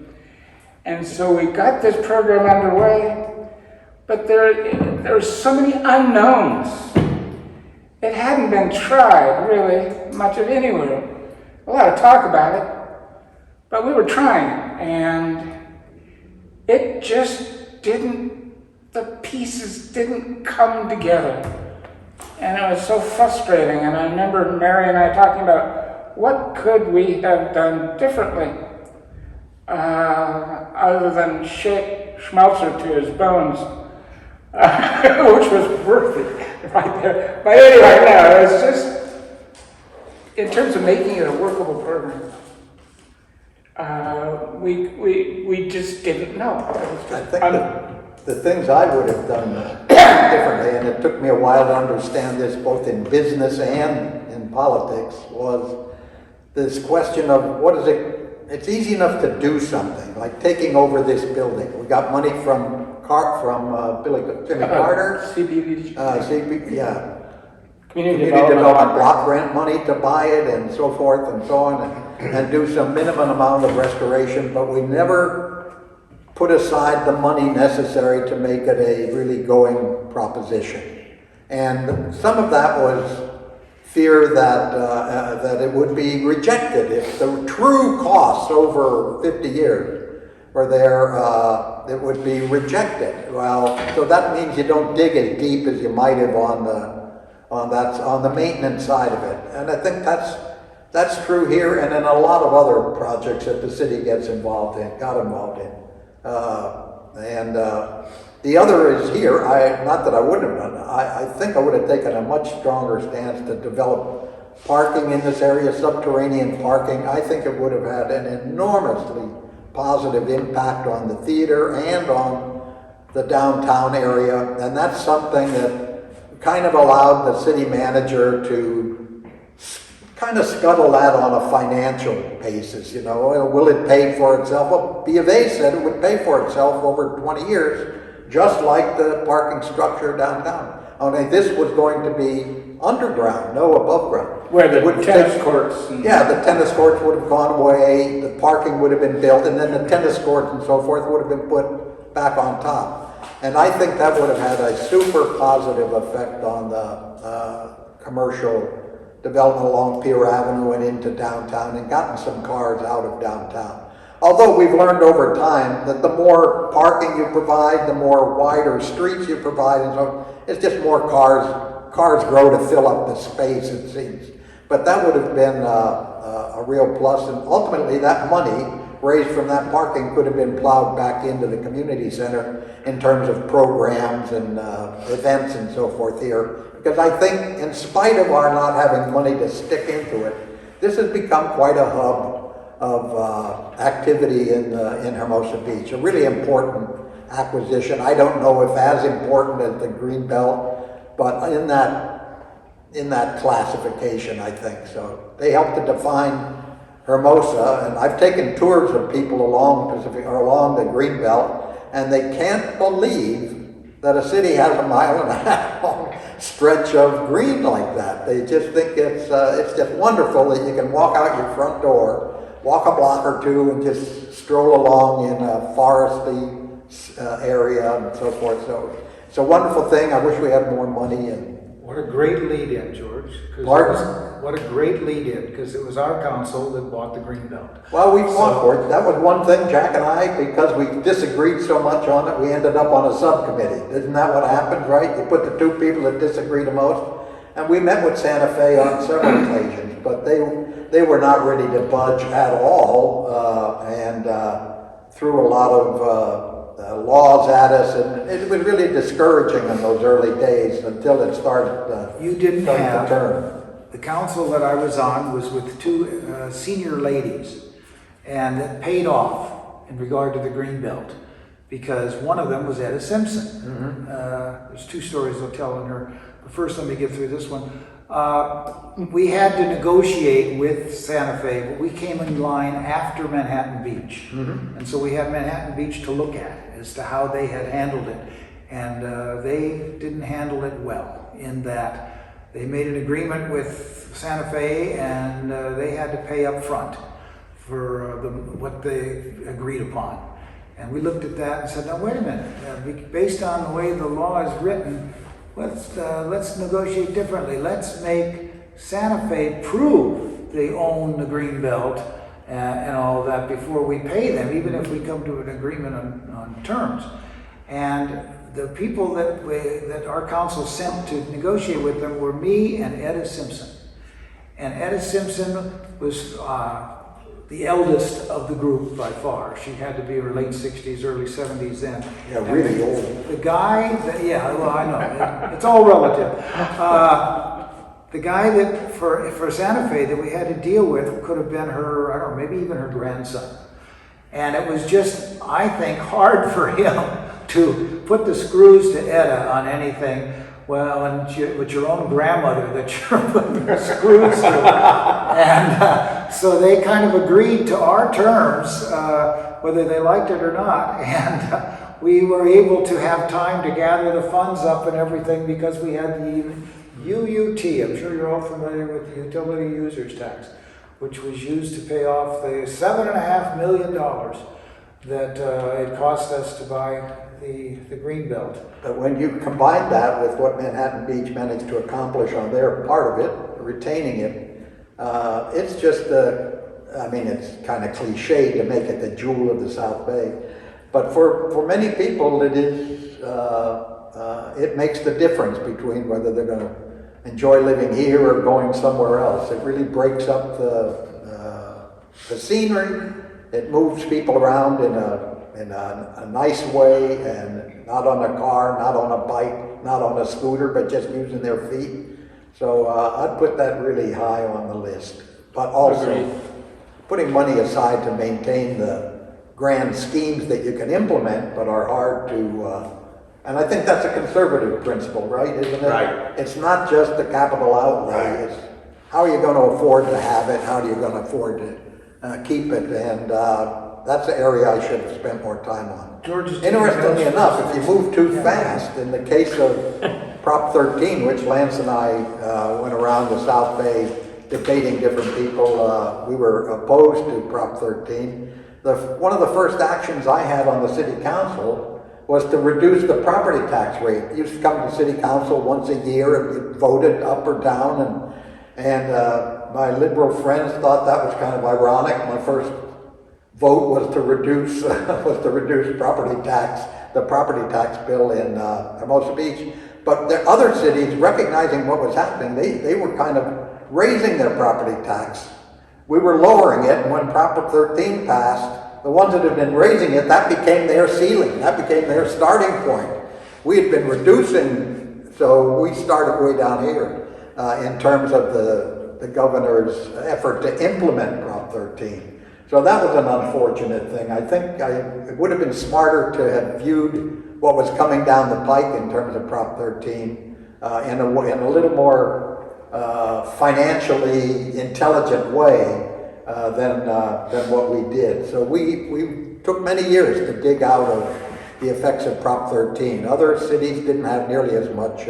And so we got this program underway, but there were so many unknowns. It hadn't been tried really much of anywhere. A lot of talk about it, but we were trying, and it just the pieces didn't come together. And it was so frustrating, and I remember Mary and I talking about what could we have done differently, other than shake Schmeltzer to his bones, which was worth it right there. But anyway, no, it was just, in terms of making it a workable program, we just didn't know. I think the things I would have done differently, and it took me a while to understand this both in business and in politics, was this question of what is it. It's easy enough to do something, like taking over this building. We got money from Jimmy Carter. Community development block grant money to buy it and so forth and so on, and do some minimum amount of restoration, but we never put aside the money necessary to make it a really going proposition. And some of that was fear that it would be rejected if the true costs over 50 years were there. It would be rejected. Well, so that means you don't dig as deep as you might have on the maintenance side of it. And I think that's true here and in a lot of other projects that the city got involved in. The other is here, not that I wouldn't have done, I think I would have taken a much stronger stance to develop parking in this area, subterranean parking. I think it would have had an enormously positive impact on the theater and on the downtown area. And that's something that kind of allowed the city manager to kind of scuttle that on a financial basis, will it pay for itself? Well, B of A said it would pay for itself over 20 years, just like the parking structure downtown. Only this was going to be underground, no above ground. Where the tennis courts. Yeah, the tennis courts would have gone away, the parking would have been built, and then the tennis courts and so forth would have been put back on top. And I think that would have had a super positive effect on the commercial development along Pier Avenue and into downtown, and gotten some cars out of downtown. Although we've learned over time that the more parking you provide, the more wider streets you provide, and so it's just more cars grow to fill up the space, it seems. But that would have been a real plus, and ultimately that money raised from that parking could have been plowed back into the community center in terms of programs and events and so forth here. Because I think, in spite of our not having money to stick into it, this has become quite a hub of activity in Hermosa Beach. A really important acquisition. I don't know if as important as the Greenbelt, but in that classification, I think so. They helped to define Hermosa, and I've taken tours of people along the Greenbelt, and they can't believe that a city has a 1.5 mile long stretch of green like that. They just think it's just wonderful that you can walk out your front door, walk a block or two, and just stroll along in a foresty area and so forth. So it's a wonderful thing. I wish we had more money. And what a great lead-in, George. Pardon? What a great lead-in, because it was our council that bought the Greenbelt. Well, we fought for it. That was one thing, Jack and I, because we disagreed so much on it, we ended up on a subcommittee. Isn't that what happened, right? You put the two people that disagree the most. And we met with Santa Fe on several occasions, but they were not ready to budge at all, and threw a lot of laws at us, and it was really discouraging in those early days until it started. You didn't started to have, turn. the council that I was on was with two senior ladies, and it paid off in regard to the Greenbelt, because one of them was Etta Simpson. There's two stories I'll tell in her, but first let me get through this one. We had to negotiate with Santa Fe, but we came in line after Manhattan Beach. And so we had Manhattan Beach to look at as to how they had handled it. And they didn't handle it well, in that they made an agreement with Santa Fe, and they had to pay up front for what they agreed upon. And we looked at that and said, now wait a minute, based on the way the law is written, let's negotiate differently. Let's make Santa Fe prove they own the Greenbelt and all of that before we pay them, even if we come to an agreement on terms. And the people that our council sent to negotiate with them were me and Etta Simpson. And Etta Simpson was the eldest of the group by far. She had to be in her late 60s, early 70s then. Yeah, really old. The guy that, yeah, well, I know, it's all relative. The guy that, for Santa Fe, that we had to deal with could have been her, I don't know, maybe even her grandson. And it was just, I think, hard for him to put the screws to Etta on anything. Well, and with your own grandmother that you're putting the screws to. And so they kind of agreed to our terms, whether they liked it or not. And we were able to have time to gather the funds up and everything because we had the UUT, I'm sure you're all familiar with the utility users tax, which was used to pay off the $7.5 million that it cost us to buy the Greenbelt. But when you combine that with what Manhattan Beach managed to accomplish on their part of it, retaining it, it's just, I mean, it's kind of cliche to make it the jewel of the South Bay. But for many people, it is, it makes the difference between whether they're going to enjoy living here or going somewhere else. It really breaks up the scenery. It moves people around in a nice way, and not on a car, not on a bike, not on a scooter, but just using their feet. So I'd put that really high on the list. But also putting money aside to maintain the grand schemes that you can implement, but are hard to, and I think that's a conservative principle, right? Isn't it? Right. It's not just the capital outlay, it's how are you going to afford to have it, how are you going to afford to keep it, and that's the area I should have spent more time on. George is Interestingly enough, if you move too fast, in the case of Prop 13, which Lance and I went around the South Bay debating different people, we were opposed to Prop 13. One of the first actions I had on the city council was to reduce the property tax rate. It used to come to city council once a year and it voted up or down, and my liberal friends thought that was kind of ironic. My first vote was to reduce property tax, the property tax bill in Hermosa Beach. But the other cities, recognizing what was happening, they were kind of raising their property tax. We were lowering it, and when Prop 13 passed, the ones that had been raising it, that became their ceiling, that became their starting point. We had been reducing, so we started way down here in terms of the governor's effort to implement Prop 13. So that was an unfortunate thing. I think it would have been smarter to have viewed what was coming down the pike in terms of Prop 13 in a little more financially intelligent way than what we did. So we took many years to dig out of the effects of Prop 13. Other cities didn't have nearly as much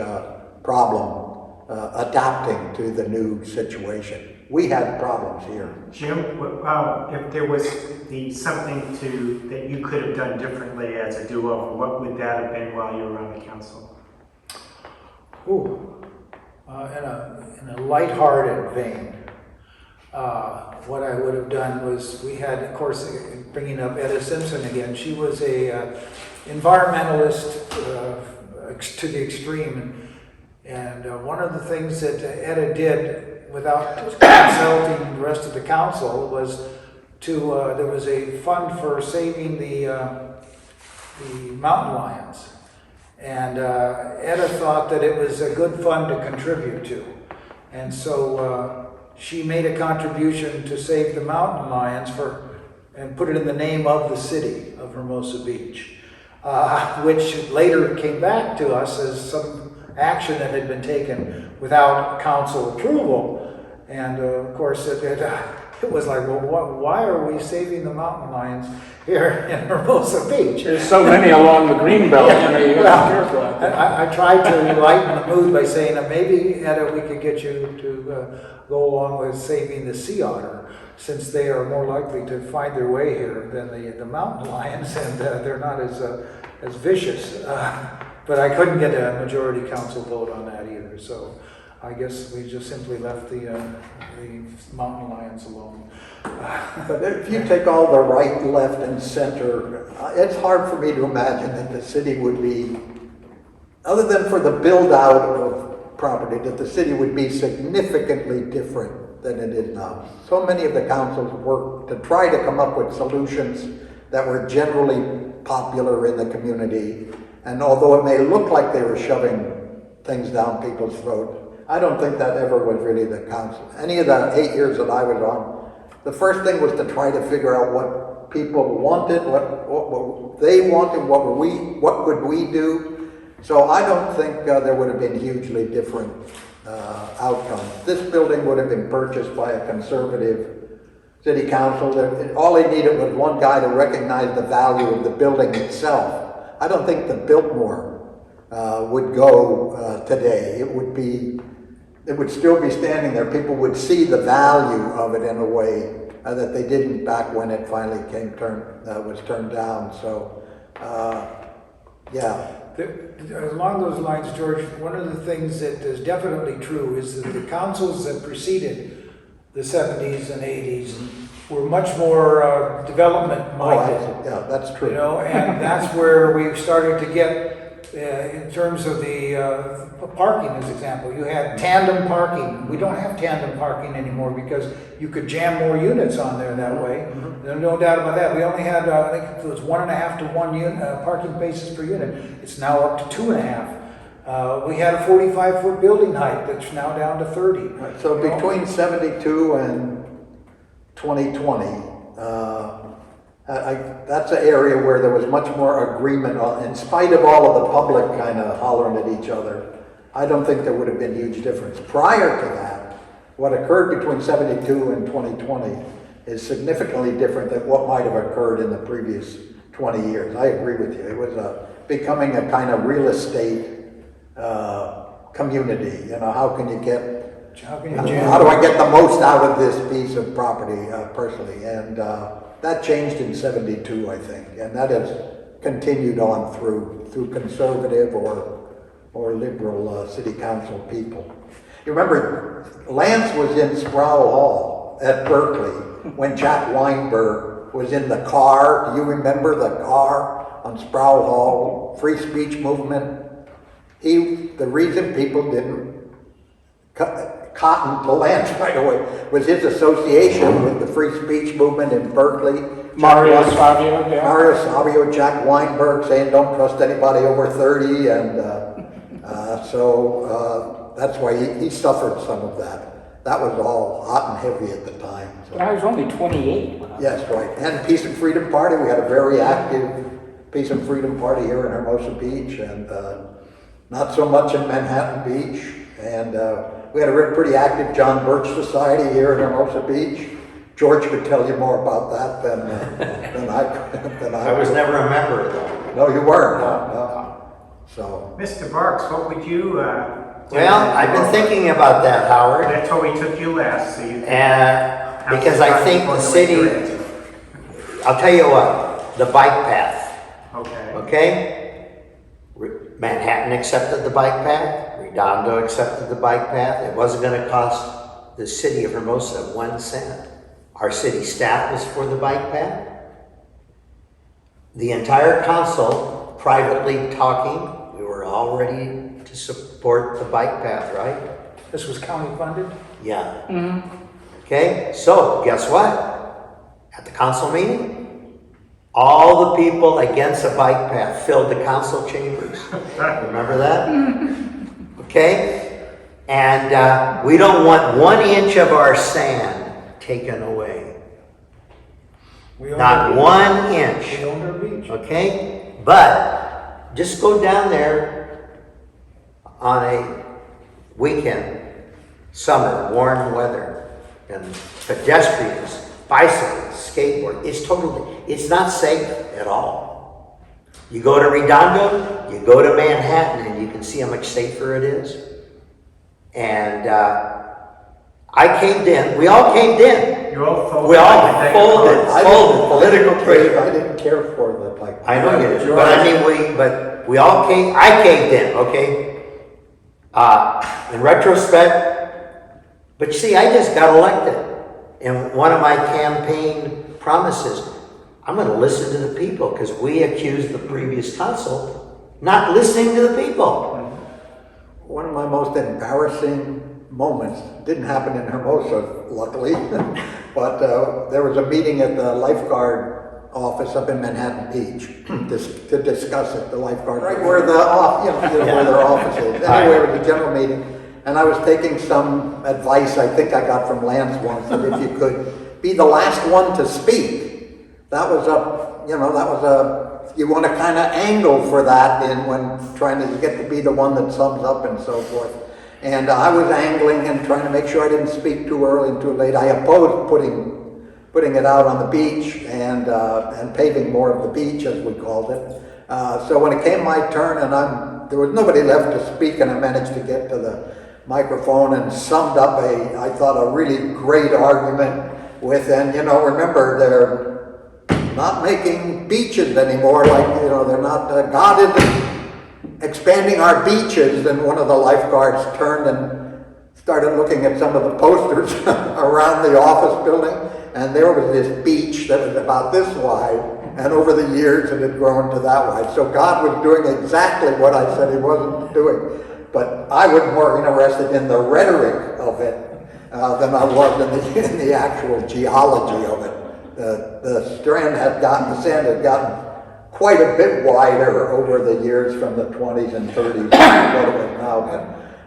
problem adapting to the new situation. We had problems here. Jim, if there was something that you could have done differently as a do-over, what would that have been while you were on the council? In a lighthearted vein, what I would have done was, we had, of course, bringing up Etta Simpson again, she was a environmentalist to the extreme, and one of the things that Etta did without consulting the rest of the council was to, there was a fund for saving the mountain lions. And Etta thought that it was a good fund to contribute to. And so she made a contribution to save the mountain lions and put it in the name of the city of Hermosa Beach, which later came back to us as some action that had been taken without council approval. And of course, it was like, well, why are we saving the mountain lions here in Hermosa Beach? There's so many along the green belt, you gotta be careful. I tried to lighten the mood by saying that maybe, Etta, we could get you to go along with saving the sea otter, since they are more likely to find their way here than the mountain lions, and they're not as vicious. But I couldn't get a majority council vote on that either, so I guess we just simply left the mountain lions alone. But if you take all the right, left, and center, it's hard for me to imagine that the city would be, other than for the build-out of property, that the city would be significantly different than it is now. So many of the councils worked to try to come up with solutions that were generally popular in the community. And although it may look like they were shoving things down people's throats, I don't think that ever was really the council. Any of the 8 years that I was on, the first thing was to try to figure out what people wanted, what they wanted, what could we do. So I don't think there would have been hugely different outcomes. This building would have been purchased by a conservative city council. All they needed was one guy to recognize the value of the building itself. I don't think the Biltmore would go today. It would still be standing there. People would see the value of it in a way that they didn't back when it finally was turned down. So, yeah. Along those lines, George, one of the things that is definitely true is that the councils that preceded the 70s and 80s were much more development-minded. Yeah, that's true. You know, and that's where we started to get, in terms of the parking, as example, you had tandem parking. We don't have tandem parking anymore because you could jam more units on there that way. There's no doubt about that. We only had, I think it was 1.5 to 1 parking spaces per unit. It's now up to 2.5. We had a 45-foot building height that's now down to 30. Right, so between 72 and 2020, that's an area where there was much more agreement in spite of all of the public kind of hollering at each other. I don't think there would have been huge difference. Prior to that, what occurred between 72 and 2020 is significantly different than what might have occurred in the previous 20 years. I agree with you. It was becoming a kind of real estate community. You know, how do I get the most out of this piece of property personally? And that changed in 72, I think, and that has continued on through conservative or liberal city council people. You remember, Lance was in Sproul Hall at Berkeley when Jack Weinberg was in the car. Do you remember the car on Sproul Hall, free speech movement? The reason people didn't cotton to Lance right away was his association with the free speech movement in Berkeley. Mario Savio, yeah. Mario Savio, Jack Weinberg saying don't trust anybody over 30, and so that's why he suffered some of that. That was all hot and heavy at the time. So. But I was only 28. Yes, right. And Peace and Freedom Party, we had a very active Peace and Freedom Party here in Hermosa Beach, and not so much in Manhattan Beach. And we had a pretty active John Birch Society here in Hermosa Beach. George could tell you more about that than I I was could. never a member though. No, you weren't. No. So. Mr. Barks, what would you? Well, I've been thinking about that, Howard. That's why we took you last, so you. Because I think the city, I'll tell you what, the bike path, Okay. okay? Manhattan accepted the bike path, Redondo accepted the bike path. It wasn't gonna cost the city of Hermosa 1 cent. Our city staff was for the bike path. The entire council, privately talking, we were all ready to support the bike path, right? This was county funded? Yeah. Okay, so guess what? At the council meeting, All the people against a bike path filled the council chambers. Remember that? Okay? And we don't want 1 inch of our sand taken away. We own Not our beach. 1 inch. We own our beach. Okay? But just go down there on a weekend, summer, warm weather, and pedestrians, bicycles, skateboard. It's not safe at all. You go to Redondo, you go to Manhattan, and you can see how much safer it is. And I caved in. We all caved in. You all folded. We all folded. I Political pressure. I didn't care for the bike. I know you did, but I mean, we all caved, I caved in, okay? In retrospect, but you see, I just got elected. And one of my campaign promises, I'm gonna listen to the people, because we accused the previous council not listening to the people. One of my most embarrassing moments didn't happen in Hermosa, luckily, but there was a meeting at the lifeguard office up in Manhattan Beach to discuss it. The lifeguard, right where the where their office is. Anyway, it was a general meeting, and I was taking some advice I think I got from Lance once that if you could be the last one to speak, that was you want to kind of angle for that in when trying to get to be the one that sums up and so forth. And I was angling and trying to make sure I didn't speak too early and too late. I opposed putting it out on the beach and paving more of the beach, as we called it. So when it came my turn and there was nobody left to speak, and I managed to get to the microphone and summed up I thought a really great argument with, and remember, they're not making beaches anymore, like, they're not, God isn't expanding our beaches. And one of the lifeguards turned and started looking at some of the posters around the office building, and there was this beach that was about this wide, and over the years it had grown to that wide. So God was doing exactly what I said he wasn't doing. But I was more interested in the rhetoric of it than I was in the actual geology of it. The sand had gotten quite a bit wider over the years from the 20s and 30s to what it is now.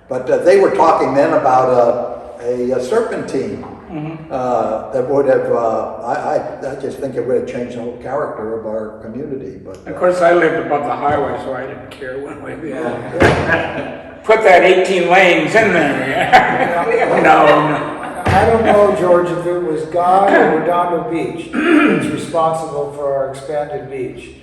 But they were talking then about a serpentine that would have, I just think it would have changed the whole character of our community. But Of course, I lived above the highway, so I didn't care one way or the other. Put that 18 lanes in there. No. I don't know, George, if it was God or Redondo Beach that's responsible for our expanded beach.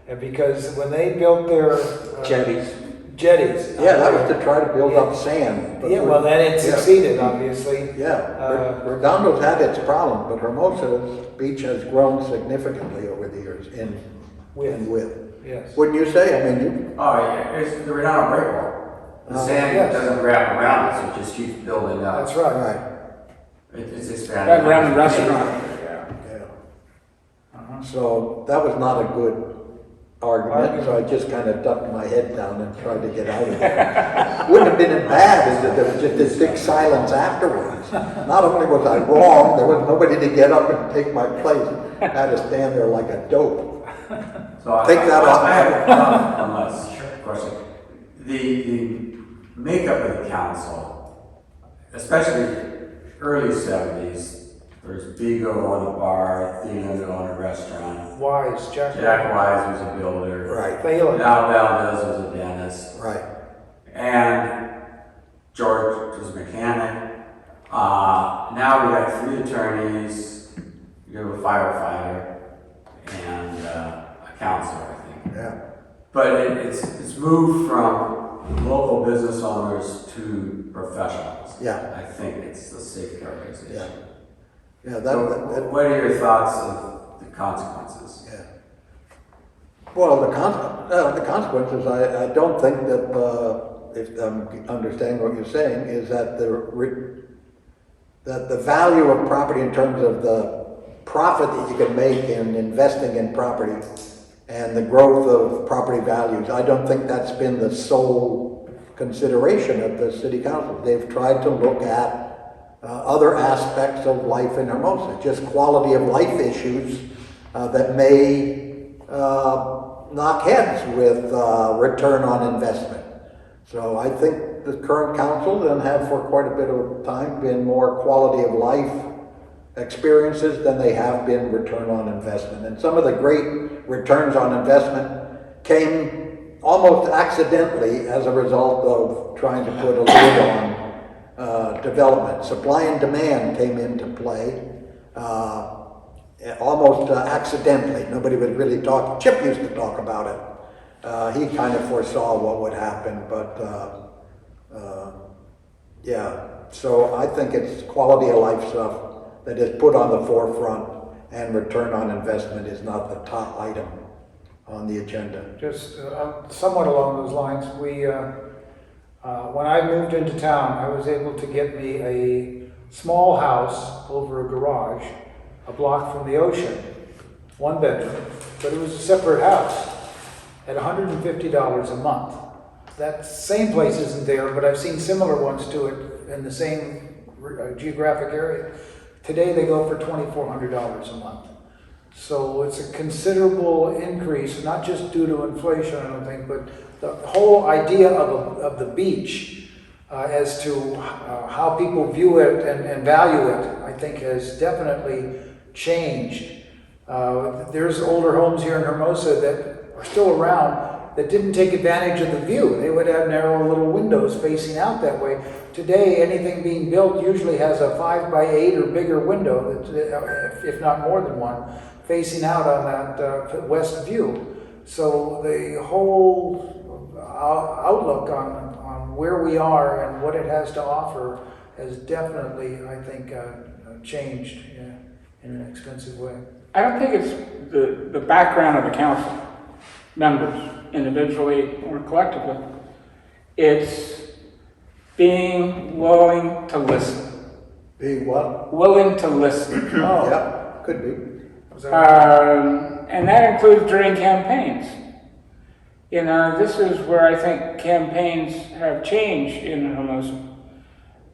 And because when they built their jetties. yeah, that was to try to build up sand. Yeah, well, then it succeeded, obviously. Yeah, Redondo's had its problem, but Hermosa's beach has grown significantly over the years in width. Yes. Wouldn't you say? I mean, you. Oh, yeah, it's the Redondo breakwall. The sand yes. doesn't wrap around it, so it just keeps building up. That's right. Right. It's expanding. That round restaurant. Yeah. So that was not a good argument, so I just kind of ducked my head down and tried to get out of it. Wouldn't have been as bad as if there was just this big silence afterwards. Not only was I wrong, there was nobody to get up and take my place. I had to stand there like a dope. So Take that off. I have one last question. The makeup of the council, especially early 70s, there's Bigo on the bar, Theo on a restaurant. Wise, Jack Wise was a builder. Right. Phelan. Al Valdez was a dentist. Right. And George was a mechanic. Now we have 3 attorneys, you have a firefighter, and a counselor, I think. Yeah. But it's moved from local business owners to professionals. Yeah. I think it's the safe characterization. Yeah. Yeah. So what are your thoughts of the consequences? Yeah. Well, the consequences, I don't think that, if I'm understanding what you're saying, is that the value of property in terms of the profit that you can make in investing in property and the growth of property values, I don't think that's been the sole consideration of the city council. They've tried to look at other aspects of life in Hermosa, just quality of life issues that may knock heads with return on investment. So I think the current council, and have for quite a bit of time, been more quality of life experiences than they have been return on investment. And some of the great returns on investment came almost accidentally as a result of trying to put a lid on development. Supply and demand came into play almost accidentally. Nobody would really talk. Chip used to talk about it. He kind of foresaw what would happen, but yeah. So I think it's quality of life stuff that is put on the forefront, and return on investment is not the top item on the agenda. Just somewhat along those lines, when I moved into town, I was able to get me a small house over a garage, a block from the ocean, 1 bedroom, but it was a separate house at $150 a month. That same place isn't there, but I've seen similar ones to it in the same geographic area. Today they go for $2,400 a month. So it's a considerable increase, not just due to inflation, I don't think, but the whole idea of the beach as to how people view it and value it, I think has definitely changed. There's older homes here in Hermosa that are still around that didn't take advantage of the view. They would have narrow little windows facing out that way. Today, anything being built usually has a 5x8 or bigger window, if not more than one, facing out on that west view. So the whole outlook on where we are and what it has to offer has definitely, I think, changed in an expensive way. I don't think it's the background of the council members, individually or collectively. It's being willing to listen. Being what? Willing to listen. Oh, yeah, could be. And that includes during campaigns. You know, this is where I think campaigns have changed in Hermosa.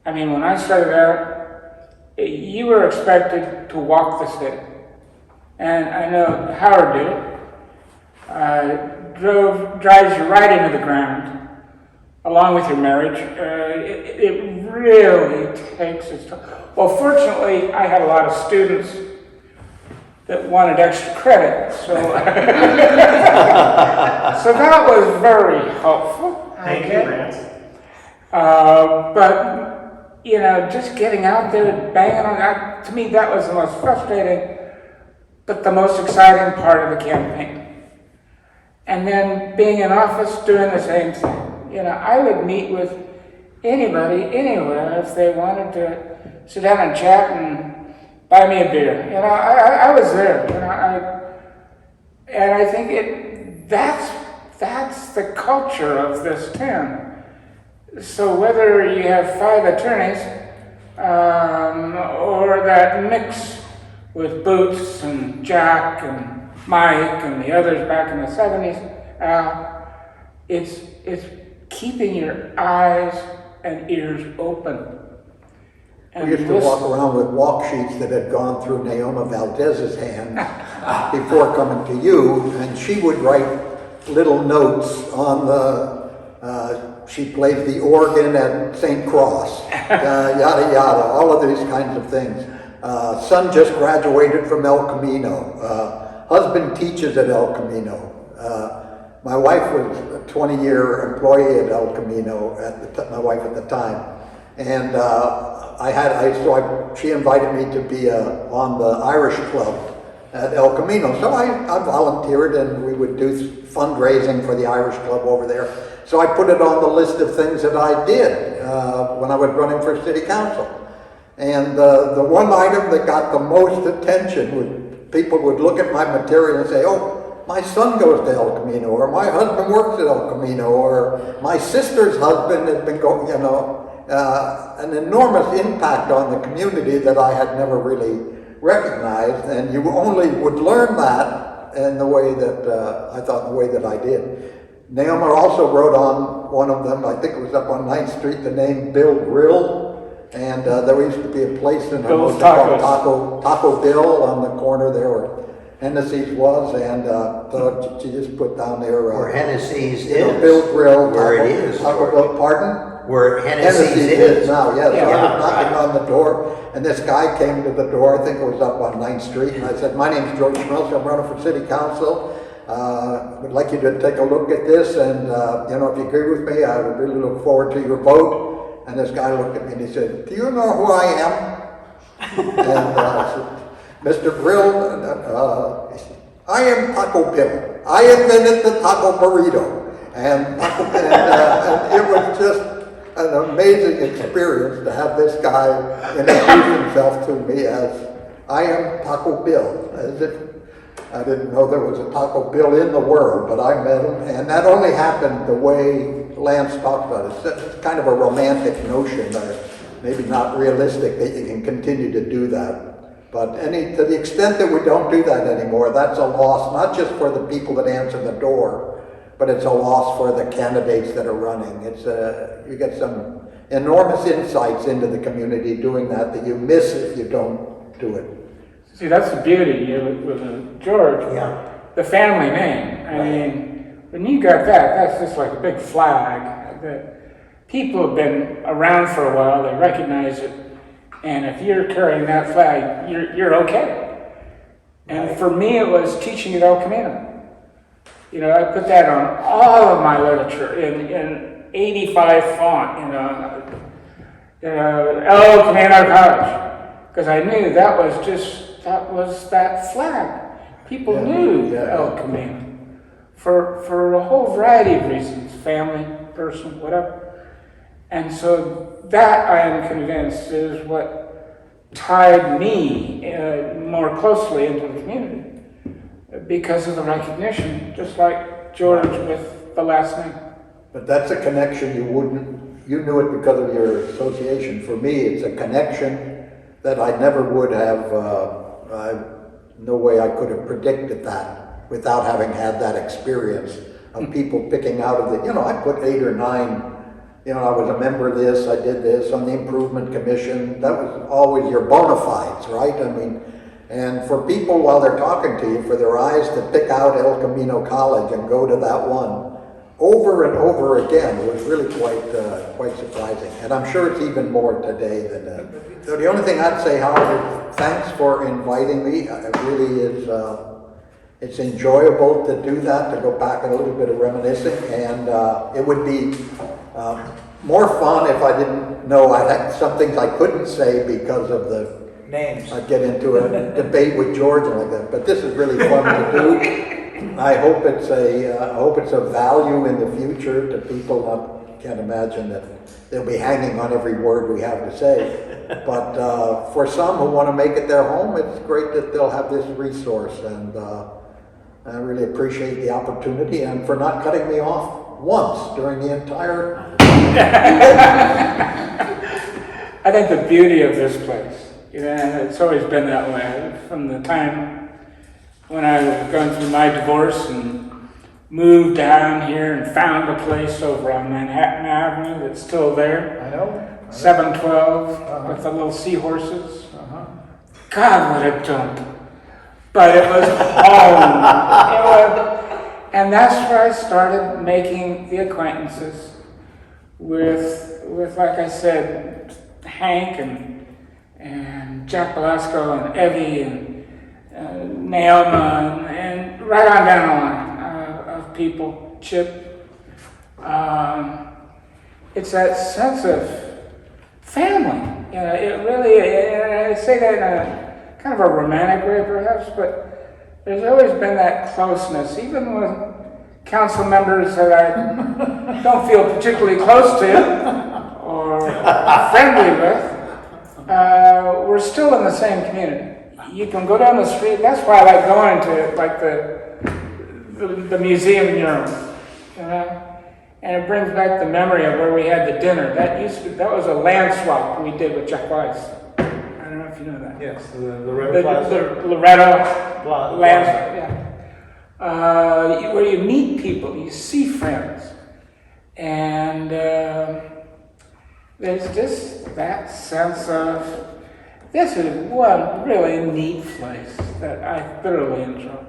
I mean, when I started out, you were expected to walk the city. And I know Howard did it. Drives you right into the ground, along with your marriage. It really takes its time. Well, fortunately, I had a lot of students that wanted extra credit, so so that was very helpful. Thank you, Lance. But you know, just getting out there and banging on that, to me, that was the most frustrating, but the most exciting part of the campaign. And then being in office, doing the same thing. You know, I would meet with anybody, anywhere, if they wanted to sit down and chat and buy me a beer. You know, I was there. You know, and I think that's the culture of this town. So whether you have 5 attorneys or that mix with Boots and Jack and Mike and the others back in the 70s, it's keeping your eyes and ears open. And We used to walk around with walk sheets that had gone through Naoma Valdez's hands before coming to you, and she would write little notes on she played the organ at St. Cross, yada yada, all of these kinds of things. Son just graduated from El Camino. Husband teaches at El Camino. My wife was a 20-year employee at El Camino, my wife at the time. And she invited me to be on the Irish Club at El Camino. So I volunteered, and we would do fundraising for the Irish Club over there. So I put it on the list of things that I did when I was running for city council. And the one item that got the most attention was people would look at my material and say, oh, my son goes to El Camino, or my husband works at El Camino, or my sister's husband has been going, you know, an enormous impact on the community that I had never really recognized. And you only would learn that in the way that, I thought, in the way that I did. Naoma also wrote on one of them, I think it was up on 9th Street, the name Bill Grill. And there used to be a place in Hermosa called Taco Bill on the corner there. Hennessy's was, and so she just put down there. Where Hennessy's you know, is. Bill Grill. Where it Taco- is, Taco George. Bell, pardon? Where Hennessy's is. now, yes. Yeah, I was knocking right. on the door, and this guy came to the door, I think it was up on 9th Street, and I said, my name's George Schmeltzer, I'm running for city council. Would like you to take a look at this, and you know, if you agree with me, I would really look forward to your vote. And this guy looked at me and he said, do you know who I am? And I said, Mr. Brill, I am Taco Bill. I invented the taco burrito. And it was just an amazing experience to have this guy introduce himself to me as, I am Taco Bill, as if I didn't know there was a Taco Bill in the world, but I met him, and that only happened the way Lance talked about it. It's kind of a romantic notion, maybe not realistic that you can continue to do that. But to the extent that we don't do that anymore, that's a loss, not just for the people that answer the door, but it's a loss for the candidates that are running. You get some enormous insights into the community doing that you miss if you don't do it. See, that's the beauty with George. Yeah. The family name. I mean, when you got that, that's just like a big flag that people have been around for a while. They recognize it, and if you're carrying that flag, you're okay. And for me, it was teaching at El Camino. You know, I put that on all of my literature in 85 font. You know, El Camino College, because I knew that was that flag. People knew El Camino for a whole variety of reasons, family, personal, whatever. And so that, I am convinced, is what tied me more closely into the community, because of the recognition, just like George with the last name. But that's a connection you knew it because of your association. For me, it's a connection that I never would have, no way I could have predicted that without having had that experience of people picking out of I put 8 or 9, I was a member of this, I did this on the Improvement Commission. That was always your bona fides, right? I mean, and for people while they're talking to you, for their eyes to pick out El Camino College and go to that one over and over again was really quite surprising. And I'm sure it's even more today than that. So the only thing I'd say, Howard, thanks for inviting me. It really is, it's enjoyable to do that, to go back and a little bit of reminiscing. And it would be more fun if I didn't know I had some things I couldn't say because of the Names. I'd get into a debate with George and like that. But this is really fun to do. I hope it's a value in the future to people. I can't imagine that they'll be hanging on every word we have to say. But for some who want to make it their home, it's great that they'll have this resource. And I really appreciate the opportunity and for not cutting me off once during the entire. I think the beauty of this place, and it's always been that way from the time when I was going through my divorce and moved down here and found a place over on Manhattan Avenue that's still there. I know. 712 with the little seahorses. God, what a dump. But it was home. And that's where I started making the acquaintances with like I said, Hank and Jack Velasco and Evie and Naoma and right on down the line of people, Chip. It's that sense of family. It really, I say that in a kind of a romantic way perhaps, but there's always been that closeness, even with council members that I don't feel particularly close to or friendly with. We're still in the same community. You can go down the street. That's why I like going to like the museum mural, and it brings back the memory of where we had the dinner. That was a land swap we did with Jack Weiss. I don't know if you know that. Yes, the Loretto Plaza. The Loretto Plaza. land swap, yeah. Where you meet people, you see friends, and there's just that sense of, this is one really neat place that I thoroughly enjoy.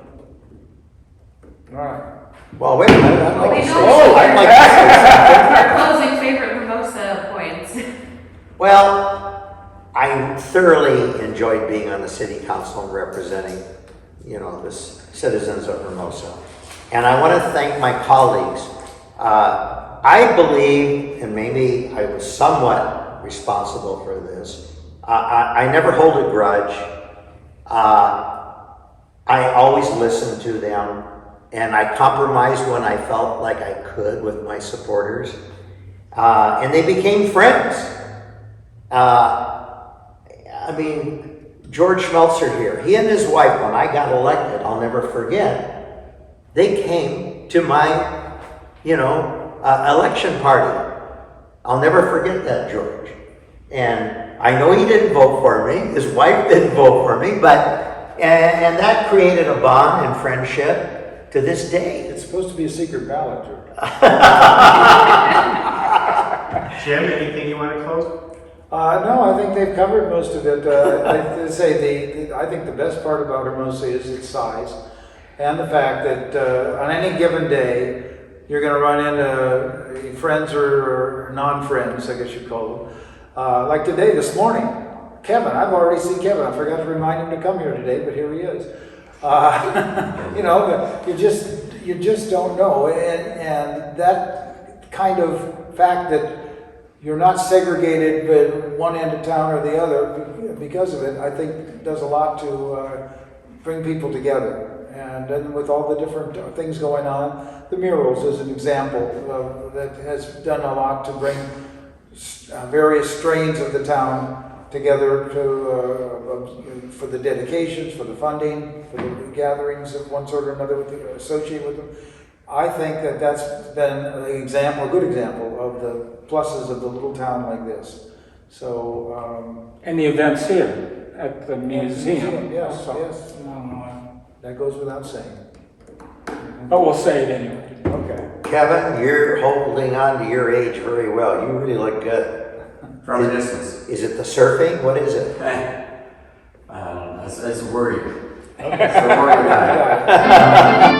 All right. Well, wait a minute, I'd like We to say, know I'd like to say something. our closing favorite Hermosa points. Well, I thoroughly enjoyed being on the city council and representing, the citizens of Hermosa. And I want to thank my colleagues. I believe, and maybe I was somewhat responsible for this, I never hold a grudge. I always listened to them, and I compromised when I felt like I could with my supporters. And they became friends. George Schmeltzer here, he and his wife, when I got elected, I'll never forget, they came to my, election party. I'll never forget that, George. And I know he didn't vote for me, his wife didn't vote for me, and that created a bond and friendship to this day. It's supposed to be a secret ballot, George. Jim, anything you want to close? No, I think they've covered most of it. I think the best part about Hermosa is its size and the fact that on any given day, you're going to run into friends or non-friends, I guess you'd call them. Like today, this morning, Kevin, I've already seen Kevin. I forgot to remind him to come here today, but here he is. You just don't know. And that kind of fact that you're not segregated but one end of town or the other because of it, I think does a lot to bring people together. And then with all the different things going on, the murals is an example that has done a lot to bring various strains of the town together for the dedications, for the funding, for the gatherings of one sort or another associated with them. I think that that's been a good example of the pluses of the little town like this. So. And the events here at the museum. Yes, also. yes. That goes without saying. But we'll say it anyway. Okay. Kevin, you're holding on to your age very well. You really look good. From a distance. Is it the surfing? What is it? It's worried. It's a worried guy.